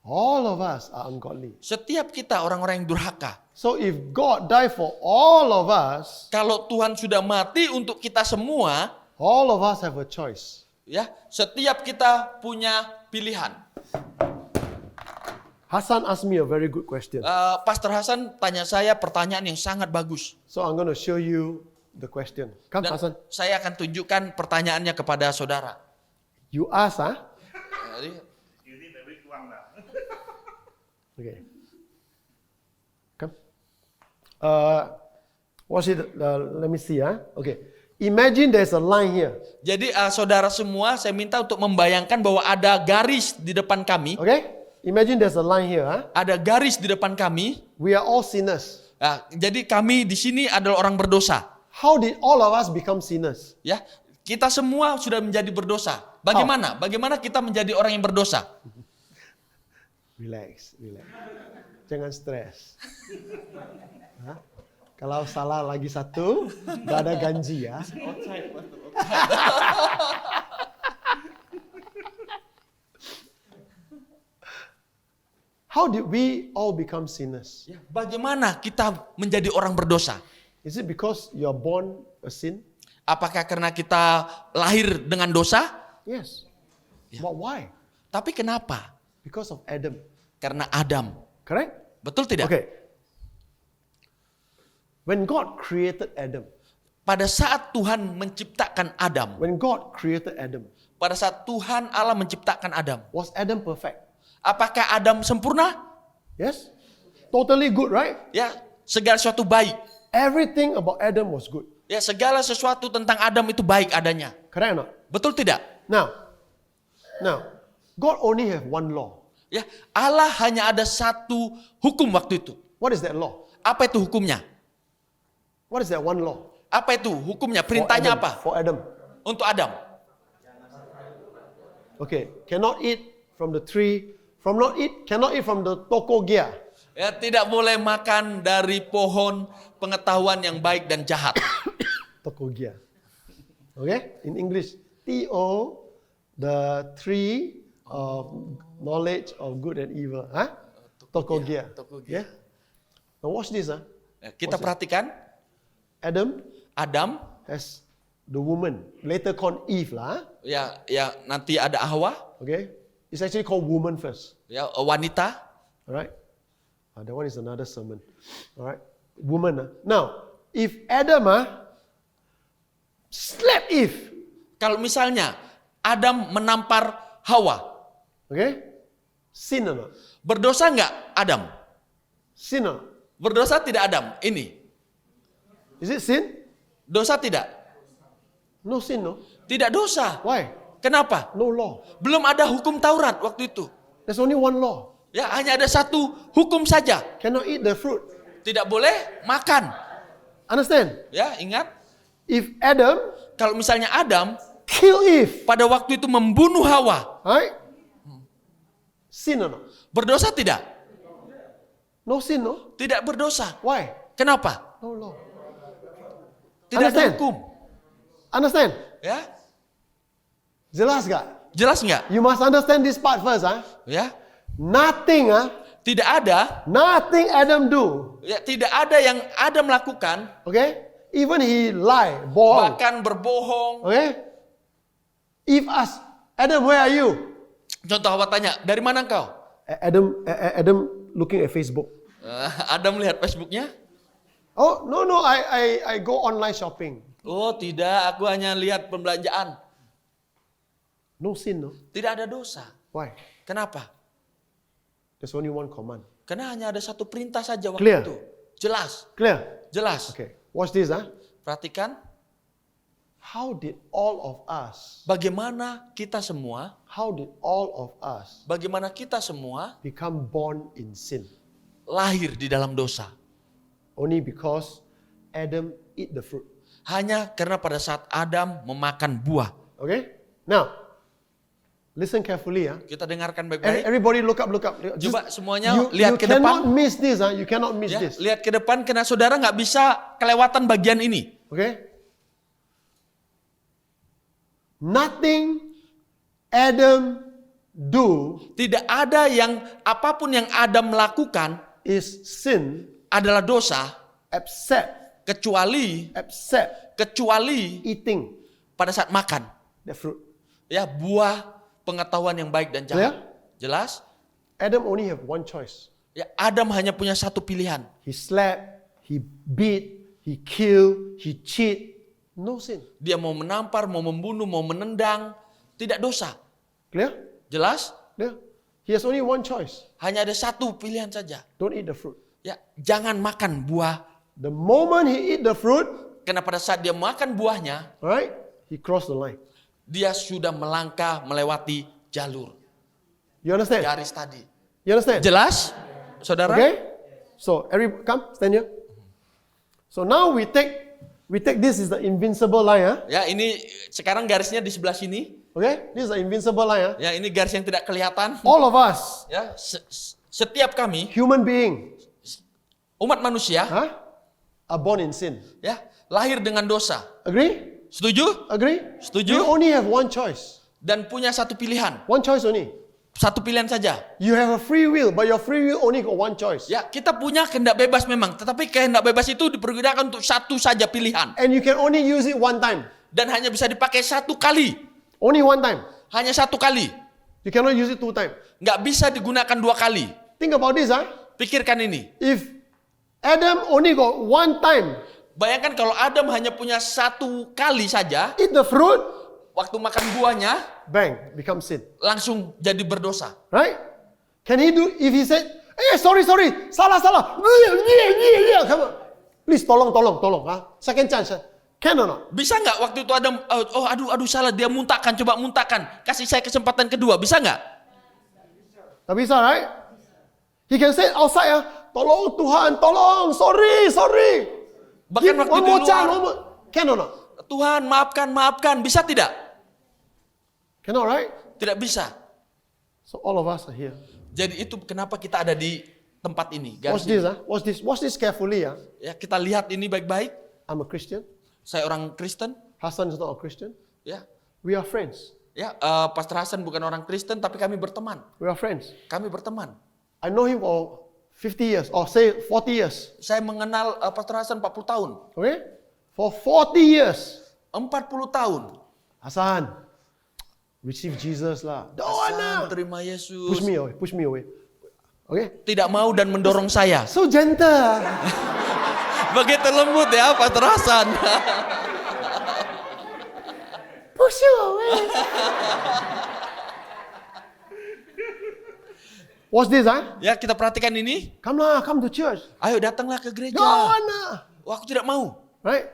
All of us are ungodly. Setiap kita orang-orang yang durhaka. So if God died for all of us, Kalau Tuhan sudah mati untuk kita semua, all of us have a choice. ya, setiap kita punya pilihan. Hasan asked me a very good question. Pastor Hasan tanya saya pertanyaan yang sangat bagus. So I'm going to show you the question. Come, Dan Hasan. saya akan tunjukkan pertanyaannya kepada saudara. You ask, huh? Jadi, Okay. Come. Watch it. Let me see, huh? Okay. Imagine there's a line here. Jadi saudara semua, saya minta untuk membayangkan bahwa ada garis di depan kami. Okay? Imagine there's a line here, huh? Ada garis di depan kami. We are all sinners. Jadi kami di sini adalah orang berdosa. How did all of us become sinners? Ya, kita semua sudah menjadi berdosa. Bagaimana? Bagaimana kita menjadi orang yang berdosa? Relax, relax. Jangan stres. Hah? Kalau salah lagi satu, gak ada ganji ya. How did we all become sinners? Ya, bagaimana kita menjadi orang berdosa? Is it because you are born a sin? Apakah karena kita lahir dengan dosa? Yes. But why? Tapi kenapa? Because of Adam. Karena Adam. Correct? Betul tidak? Okay. When God created Adam, Pada saat Tuhan menciptakan Adam, when God created Adam, pada saat Tuhan Allah menciptakan Adam, was Adam perfect? apakah Adam sempurna? Yes? Totally good, right? Ya, segala sesuatu baik. Everything about Adam was good. Ya, segala sesuatu tentang Adam itu baik adanya. Correct or not? Betul tidak? Now, God only have one law. Ya, Allah hanya ada satu hukum waktu itu. What is that law? Apa itu hukumnya? What is that one law? Apa itu hukumnya? For Perintahnya Adam, apa? For Adam. Untuk Adam. Okay, cannot eat from the tree. Cannot eat from the tokogia. Ya, tidak boleh makan dari pohon pengetahuan yang baik dan jahat. Tokogia. Okay, in English, T-O, the tree of knowledge of good and evil. Huh? Tokogia. Tokogia. Yeah. Now watch this. Huh? Ya, kita perhatikan Adam Adam, has the woman, later called Eve lah. ya nanti ada Hawa, Okay, it's actually called woman first. ya wanita. Alright, that one is another sermon. Alright, woman. Now, if Adam slapped Eve, Kalau misalnya Adam menampar Hawa, okay, sin or not? berdosa nggak Adam? Sin or not? Berdosa tidak Adam? Ini Is it sin? dosa tidak? No sin, no. Tidak dosa. Why? Kenapa? No law. Belum ada hukum Taurat waktu itu. There's only one law. Ya, hanya ada satu hukum saja. Cannot eat the fruit. Tidak boleh makan. Understand? Ya, ingat. If Adam Kalau misalnya Adam kill Eve, pada waktu itu membunuh Hawa, right? Sin or not? berdosa tidak? No sin, no. Tidak berdosa. Why? Kenapa? No law. Tidak ada Understand? hukum. Understand? Ya, Jelas gak? jelas nggak? You must understand this part first. Ya, Nothing, tidak ada, nothing Adam do. ya tidak ada yang Adam lakukan, Okay? Even he lie, bohong. bahkan berbohong. Okay? If us, Adam, where are you? Contoh Hawa tanya, dari mana engkau? Adam looking at Facebook. Adam lihat Facebooknya. Oh, no, I go online shopping. Oh tidak, aku hanya lihat pembelanjaan. No sin, no? Tidak ada dosa. Why? Kenapa? There's only one command. Karena hanya ada satu perintah saja waktu Clear. itu. Jelas, Clear? jelas. Okay. Watch this, Perhatikan, How did all of us, bagaimana kita semua, become born in sin? lahir di dalam dosa. Only because Adam eat the fruit. Hanya karena pada saat Adam memakan buah. Okay? Now, listen carefully. Kita dengarkan baik-baik. Everybody look up. Coba semuanya lihat ke You cannot depan. miss this. You cannot miss Ya, this. lihat ke depan karena saudara nggak bisa kelewatan bagian ini. Okay? Nothing Adam do Tidak ada yang apapun yang Adam lakukan is sin adalah dosa except kecuali eating pada saat makan. the fruit. Ya, buah pengetahuan yang baik dan jahat. Jelas? Adam only have one choice. Ya, Adam hanya punya satu pilihan. He slept, he beat, he killed, he cheat. No sin. Dia mau menampar, mau membunuh, mau menendang, tidak dosa. Clear? Jelas? Clear? He has only one choice. Hanya ada satu pilihan saja. Don't eat the fruit. Ya, jangan makan buah. The moment he eat the fruit, Karena pada saat dia makan buahnya, right, he crossed the line. dia sudah melangkah melewati jalur You understand? garis tadi. You understand? Jelas, saudara? Okay? So, come, stand here. So now we take this is the invincible line. Ya, ini sekarang garisnya di sebelah sini. Okay? This is the invincible line. Ya, ini garis yang tidak kelihatan. All of us, Ya, setiap kami, human being, umat manusia, are born in sin. ya, lahir dengan dosa. Agree? Setuju? Agree? Setuju? You only have one choice. Dan punya satu pilihan. One choice only. Satu pilihan saja. You have a free will, but your free will only got one choice. Ya, kita punya kehendak bebas memang, tetapi kehendak bebas itu dipergunakan untuk satu saja pilihan. And you can only use it one time. Dan hanya bisa dipakai satu kali. Only one time. Hanya satu kali. You cannot use it two times. Nggak bisa digunakan dua kali. Think about this. Pikirkan ini. If Adam only got one time, Bayangkan kalau Adam hanya punya satu kali saja, eat the fruit, waktu makan buahnya, bang, become sin. langsung jadi berdosa. Right? Can he do, if he said, sorry, salah. Yeah. Come on. Please, tolong. Second chance. Can or not? Bisa nggak waktu itu Adam, aduh salah, dia muntahkan, coba muntahkan. Kasih saya kesempatan kedua, bisa nggak? Tak bisa, right? He can say outside, tolong Tuhan, tolong, sorry. Bahkan waktu One di more luar, chance, can or not? Tuhan maafkan, bisa tidak? Cannot, right? Tidak bisa. So all of us are here. Jadi itu kenapa kita ada di tempat ini. Watch garis this, ini. Watch this carefully, Ya, kita lihat ini baik-baik. I'm a Christian. Saya orang Kristen. Hassan is not a Christian. Ya, We are friends. ya. Pastor Hasan bukan orang Kristen, tapi kami berteman. We are friends. Kami berteman. I know him for 50 years, or say 40 years. Saya mengenal Pastor Hasan 40 tahun. Okay? For 40 years. 40 tahun. Hassan, receive Jesus lah. Don't Hasan, wanna. terima Yesus. Push me away. Okay? Tidak mau dan mendorong saya. So gentle. Begitu lembut ya Pastor Hasan. Push you away. What's this, Ya, kita perhatikan ini. Come to church. Ayo datanglah ke gereja. Don't wanna. Wah, aku tidak mau. Right?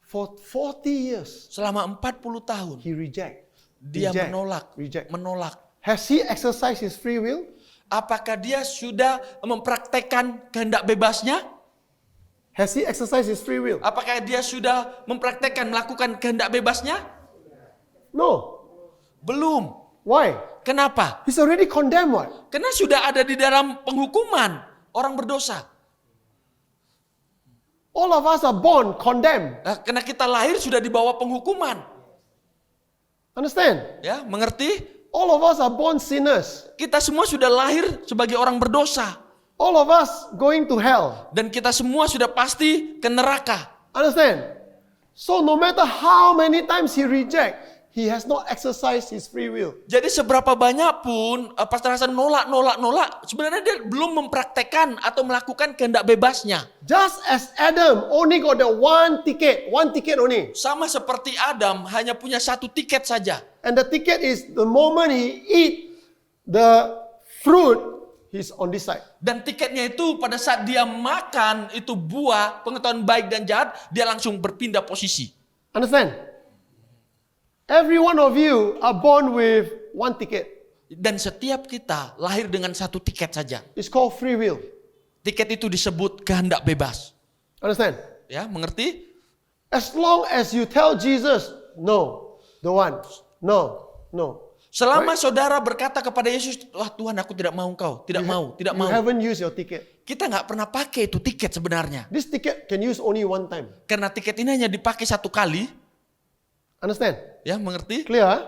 For 40 years, Selama 40 tahun he reject. dia Reject. menolak. Has he exercised his free will? Apakah dia sudah mempraktekkan kehendak bebasnya? Has he exercised his free will? Apakah dia sudah melakukan kehendak bebasnya? No. Belum. Why? Kenapa? He's already condemned, what? Karena sudah ada di dalam penghukuman orang berdosa. All of us are born condemned. Nah, karena kita lahir sudah di bawah penghukuman. Understand? Ya, mengerti? All of us are born sinners. Kita semua sudah lahir sebagai orang berdosa. All of us going to hell. Dan kita semua sudah pasti ke neraka. Understand? So no matter how many times he reject, he has not exercised his free will. Jadi seberapa banyak pun Pastor Hasan nolak, sebenarnya dia belum mempraktekkan atau melakukan kehendak bebasnya. Just as Adam only got the one ticket only. Sama seperti Adam hanya punya satu tiket saja. And the ticket is the moment he eat the fruit, he's on this side. Dan tiketnya itu pada saat dia makan itu buah pengetahuan baik dan jahat, dia langsung berpindah posisi. Understand? Every one of you are born with one ticket. Dan setiap kita lahir dengan satu tiket saja. It's called free will. Tiket itu disebut kehendak bebas. Understand? Ya, mengerti? As long as you tell Jesus, no, the one, no. Selama saudara berkata kepada Yesus, wah Tuhan aku tidak mau engkau, tidak mau. You haven't used your ticket. Kita nggak pernah pakai itu tiket sebenarnya. This ticket can use only one time. Karena tiket ini hanya dipakai satu kali. Understand? Ya, mengerti? Clear? Huh?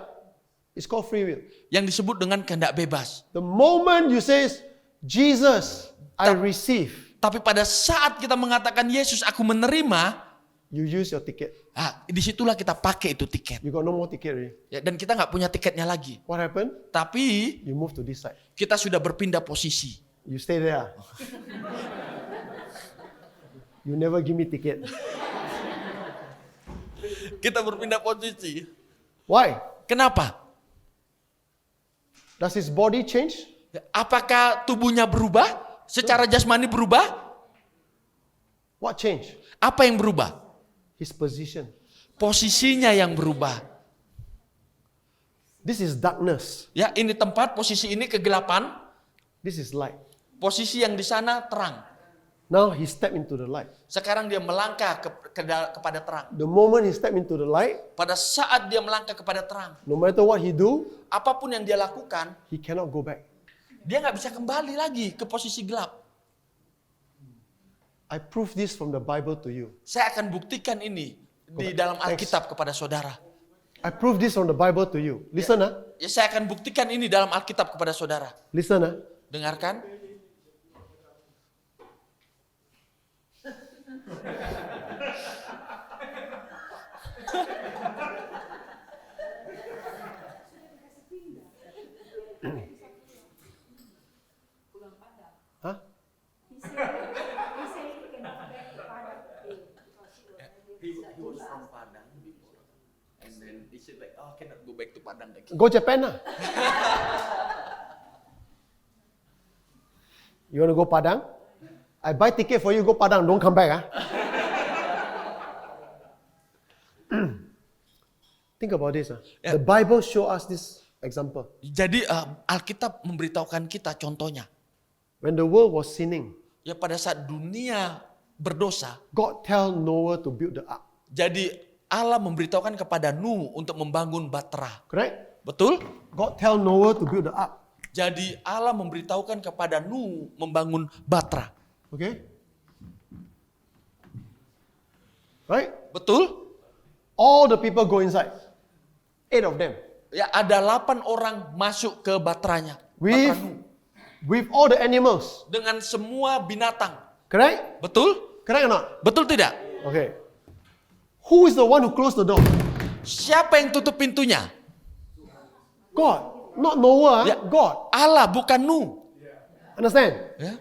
It's called free will. Yang disebut dengan kehendak bebas. The moment you say, Jesus, I receive, Tapi pada saat kita mengatakan Yesus aku menerima, you use your ticket. disitulah kita pakai itu tiket. You got no more ticket already. Ya, dan kita nggak punya tiketnya lagi. What happened? Tapi You move to this side. kita sudah berpindah posisi. You stay there. You never give me ticket. Kita berpindah posisi. Why? Kenapa? Does his body change? Apakah tubuhnya berubah? Secara jasmani berubah? What change? Apa yang berubah? His position. Posisinya yang berubah. This is darkness. Ya, ini tempat, posisi ini kegelapan. This is light. Posisi yang di sana terang. Now he stepped into the light. Sekarang dia melangkah kepada terang. The moment he stepped into the light, Pada saat dia melangkah kepada terang, no matter what he do, apapun yang dia lakukan, he cannot go back. dia nggak bisa kembali lagi ke posisi gelap. I prove this from the Bible to you. Saya akan buktikan ini di dalam Alkitab kepada saudara. I prove this from the Bible to you. Listen, Ya, saya akan buktikan ini dalam Alkitab kepada saudara. Listen, Dengarkan. Huh? He was from Padang before, and then he said like, oh, I cannot go back to Padang again. Go Japan lah. You want to go Padang? I buy ticket for you, go Padang, don't come back. Think about this. Yeah. The Bible show us this example. Jadi Alkitab memberitahukan kita contohnya. When the world was sinning, Ya, pada saat dunia berdosa, God tell Noah to build the ark. jadi Allah memberitahukan kepada Nuh untuk membangun Batra. Correct? Betul? God tell Noah to build the ark. Jadi Allah memberitahukan kepada Nuh membangun Batra. Okay? Right? Betul? All the people go inside. 8 of them. Ya, ada 8 orang masuk ke Batranya. Batra Nuh. With all the animals. Dengan semua binatang. Correct? Betul? Correct or not? Betul tidak? Okay. Who is the one who closed the door? Siapa yang tutup pintunya? God. Not Noah. Ya. God. Allah, bukan Nuh. Understand? Ya.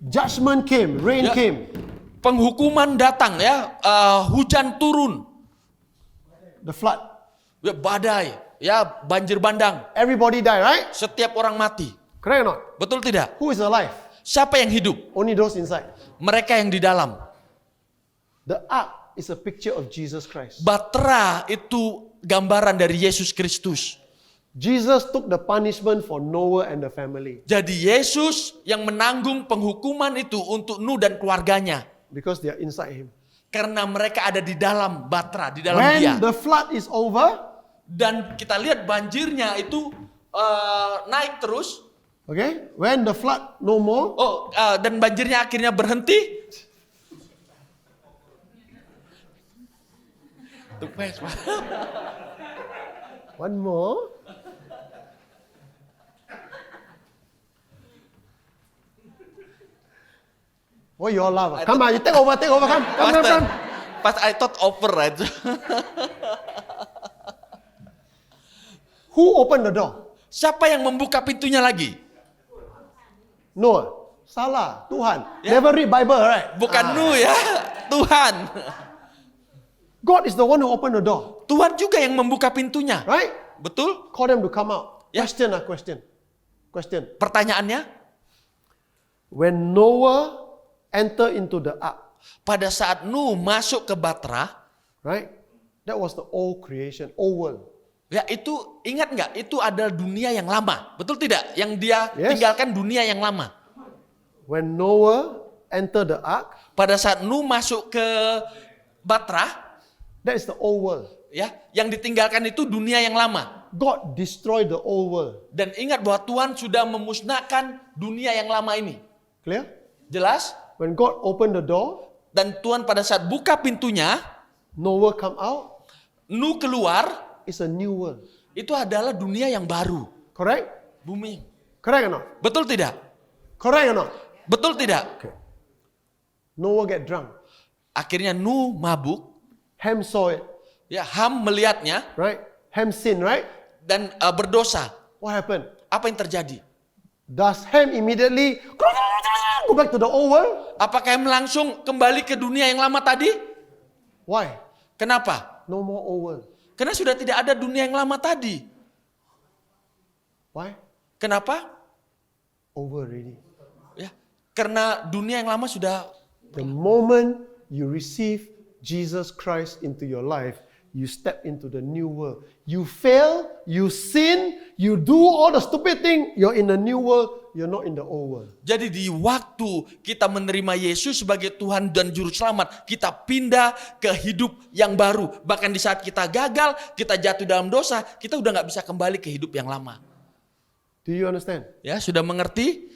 Judgment came. Rain Ya. came. Penghukuman datang ya, hujan turun, The flood. ya, badai, ya, banjir bandang. Everybody die, right? Setiap orang mati. Correct or not? Betul tidak? Who is alive? Siapa yang hidup? Only those inside. Mereka yang di dalam. The ark is a picture of Jesus Christ. Batra itu gambaran dari Yesus Kristus. Jesus took the punishment for Noah and the family Jadi Yesus yang menanggung penghukuman itu untuk Nuh dan keluarganya. because they are inside him. Karena mereka ada di dalam Batra, di dalam dia. When the flood is over, Dan kita lihat banjirnya itu naik terus. Okay? When the flood no more, Dan banjirnya akhirnya berhenti. Tupes, Pak. one more. What you all laugh? Come on, you take over, come. Pastor, Pas I thought over aja. Who opened the door? Siapa yang membuka pintunya lagi? Noah. Salah, Tuhan. Ya. Never read Bible, right? Bukan Nuh ya, Tuhan. God is the one who opened the door, Tuhan juga yang membuka pintunya. right? Betul? Call them to come out. Ya. Question. Pertanyaannya, When Noah entered into the ark, pada saat Nuh masuk ke Batra, right? That was the old creation, old world. ya itu ingat nggak? Itu adalah dunia yang lama, betul tidak? Yang dia Yes. tinggalkan dunia yang lama. When Noah entered the ark, Pada saat Nuh masuk ke Batra, that is the old world. ya, yang ditinggalkan itu dunia yang lama. God destroyed the old world. Dan ingat bahwa Tuhan sudah memusnahkan dunia yang lama ini. Clear? Jelas? When God opened the door, Dan Tuhan pada saat buka pintunya, Noah come out, Nuh keluar, it's a new world. itu adalah dunia yang baru. Correct? Bumi. Correct or not? Betul tidak? Correct or not? Betul tidak? Noah get drunk. Akhirnya Nuh mabuk, Ham saw it, ya Ham melihatnya right? Ham sinned, right? dan berdosa. What happened? Apa yang terjadi? Does Ham immediately go back to the old world? Apakah Ham langsung kembali ke dunia yang lama tadi? Why? Kenapa? No more old world. Karena sudah tidak ada dunia yang lama tadi. Why? Kenapa? Over already. Ya, karena dunia yang lama sudah. The moment you receive Jesus Christ into your life, you step into the new world. You fail, you sin, you do all the stupid thing, you're in the new world, you're not in the old world. Jadi di waktu kita menerima Yesus sebagai Tuhan dan Juru Selamat, kita pindah ke hidup yang baru. Bahkan di saat kita gagal, kita jatuh dalam dosa, kita udah nggak bisa kembali ke hidup yang lama. Do you understand? Ya, sudah mengerti?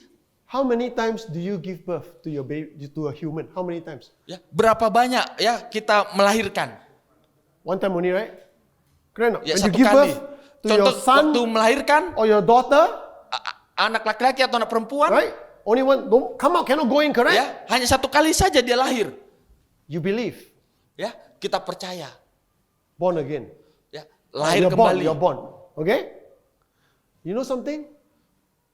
How many times do you give birth to your baby, to a human? How many times? Ya, berapa banyak ya kita melahirkan? One time only, right? Correct or not? Ya, When you satu give kali. birth to your Contoh son waktu melahirkan or your daughter, anak laki-laki atau anak perempuan, right? Only one, don't come out, cannot go in, correct? ya hanya satu kali saja dia lahir. You believe, Ya, kita percaya. born again. Ya, lahir You're kembali. born, okay? You know something?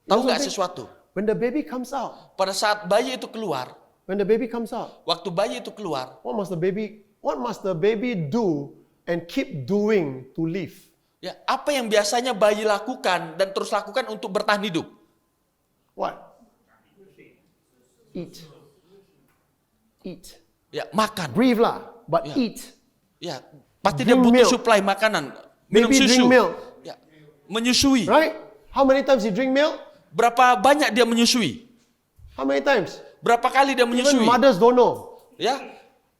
Tahu nggak sesuatu? When the baby comes out, Pada saat bayi itu keluar, when the baby comes out, waktu bayi itu keluar, what must the baby do and keep doing to live? ya apa yang biasanya bayi lakukan dan terus lakukan untuk bertahan hidup? What? Eat. Ya, makan. Breathe lah, but Ya. eat. Ya, pasti dia Drink butuh milk. suplai makanan, minum Baby susu. drink milk, Ya, menyusui. right? How many times you drink milk? Berapa banyak dia menyusui? How many times? Berapa kali dia Even menyusui? mothers don't know. Ya,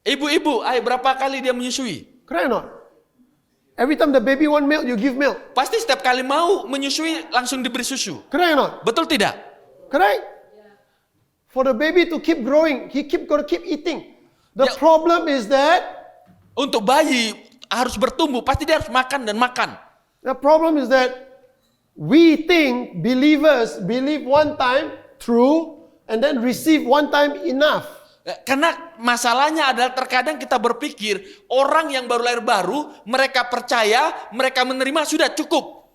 ibu-ibu, berapa kali dia menyusui? Correct or not? Every time the baby want milk, you give milk. Pasti setiap kali mau menyusui langsung diberi susu. Correct or not? Betul tidak? Correct? For the baby to keep growing, gotta keep eating. The Ya. problem is that Untuk bayi harus bertumbuh, pasti dia harus makan dan makan. we think believers believe one time true and then receive one time enough. Karena masalahnya adalah terkadang kita berpikir orang yang baru lahir baru, mereka percaya, mereka menerima sudah cukup.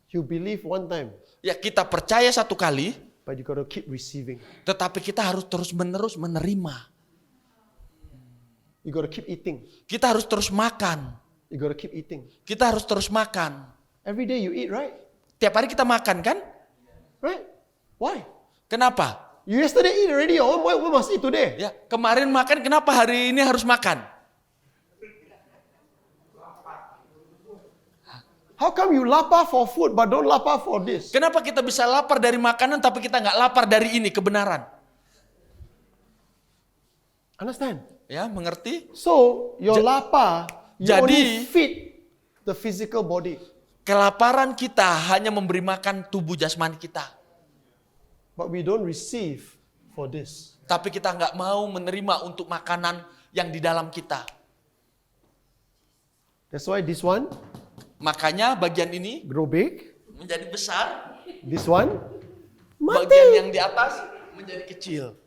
You believe one time, Ya, kita percaya satu kali, but you gotta keep receiving. tetapi kita harus terus-menerus menerima. You gotta keep eating. Kita harus terus makan. You gotta keep eating. Kita harus terus makan. Every day you eat, right? Tiap hari kita makan kan? Right? Why? Kenapa? You yesterday eat already. Why must eat today? Ya, kemarin makan, kenapa hari ini harus makan? How come you lapar for food but don't lapar for this? Kenapa kita bisa lapar dari makanan tapi kita nggak lapar dari ini, kebenaran? Understand? Ya, mengerti? So your lapar, you jadi- only feed the physical body. Kelaparan kita hanya memberi makan tubuh jasmani kita. But we don't receive for this. Tapi kita nggak mau menerima untuk makanan yang di dalam kita. That's why this one Makanya bagian ini grow big, menjadi besar, this one bagian yang di atas menjadi kecil.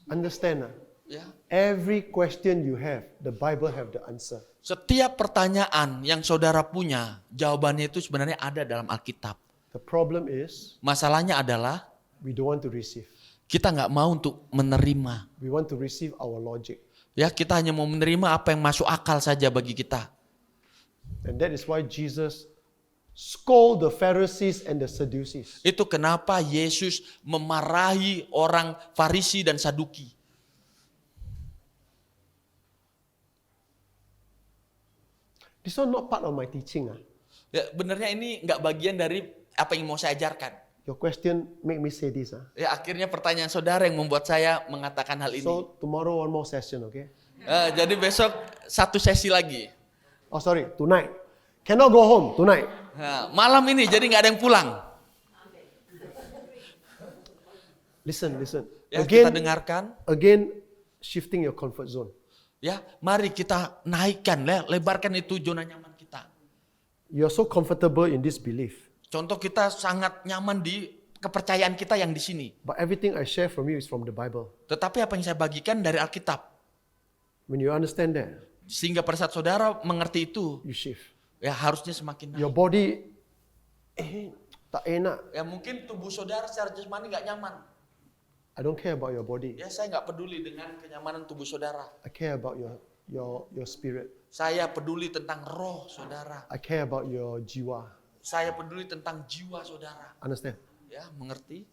understand. Ya. Every question you have, the Bible have the answer. Setiap pertanyaan yang saudara punya, jawabannya itu sebenarnya ada dalam Alkitab. The problem is Masalahnya adalah we don't want to receive. kita nggak mau untuk menerima. We want to receive our logic. Ya, kita hanya mau menerima apa yang masuk akal saja bagi kita. And that is why Jesus scold the Pharisees and the Sadducees. Itu kenapa Yesus memarahi orang Farisi dan Saduki. This one not part of my teaching. Ya, benernya ini nggak bagian dari apa yang mau saya ajarkan. Your question make me say this. Ya, akhirnya pertanyaan saudara yang membuat saya mengatakan hal ini. So tomorrow one more session, okay? Jadi besok satu sesi lagi. Oh sorry, tonight. Cannot go home tonight. Nah, malam ini jadi nggak ada yang pulang. Listen. Ya, kita dengarkan. Again, shifting your comfort zone. Ya, mari kita naikkan, lebarkan itu zona nyaman kita. You're so comfortable in this belief. Contoh kita sangat nyaman di kepercayaan kita yang di sini. But everything I share from you is from the Bible. Tetapi apa yang saya bagikan dari Alkitab. When you understand that, Sehingga pada saat saudara mengerti itu, you shift. ya harusnya semakin naik. Your body, tak enak. Ya mungkin tubuh saudara secara jasmani nggak nyaman. I don't care about your body. Ya saya nggak peduli dengan kenyamanan tubuh saudara. I care about your spirit. Saya peduli tentang roh saudara. I care about your jiwa. Saya peduli tentang jiwa saudara. Understand? Ya, mengerti?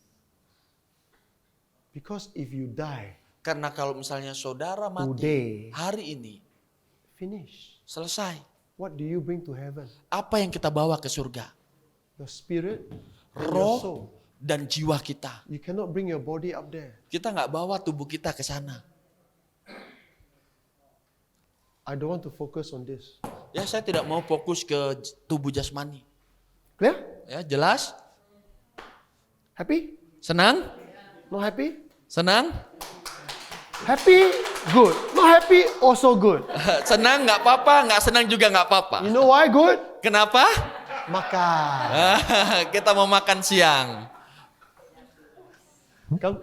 Because if you die, Karena kalau misalnya saudara mati Today. hari ini, finish. selesai. What do you bring to heaven? Apa yang kita bawa ke surga? Your spirit, and your Roh soul. dan jiwa kita. You cannot bring your body up there. Kita nggak bawa tubuh kita ke sana. I don't want to focus on this. Ya, saya tidak mau fokus ke tubuh jasmani. Clear? Ya, jelas? Happy? Senang? Not happy? Senang? Happy? Good. Not happy? Also good. Senang nggak apa-apa, nggak senang juga nggak apa-apa. You know why good? Kenapa? Makan. Kita mau makan siang. Come,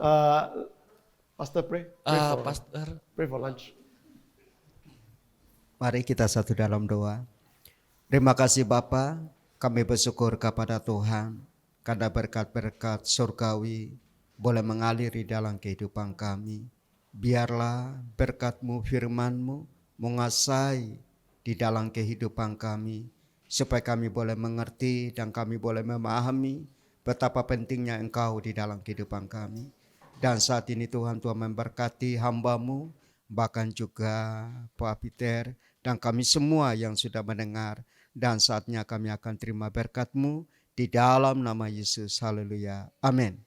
Pastor pray. Pastor. Pray for lunch. Mari kita satu dalam doa. Terima kasih Bapa, kami bersyukur kepada Tuhan karena berkat-berkat surgawi boleh mengalir di dalam kehidupan kami. Biarlah berkat-Mu, firman-Mu menguasai di dalam kehidupan kami supaya kami boleh mengerti dan kami boleh memahami betapa pentingnya Engkau di dalam kehidupan kami. Dan saat ini Tuhan memberkati hamba-Mu, bahkan juga Pak Peter dan kami semua yang sudah mendengar. Dan saatnya kami akan terima berkat-Mu di dalam nama Yesus. Haleluya. Amin.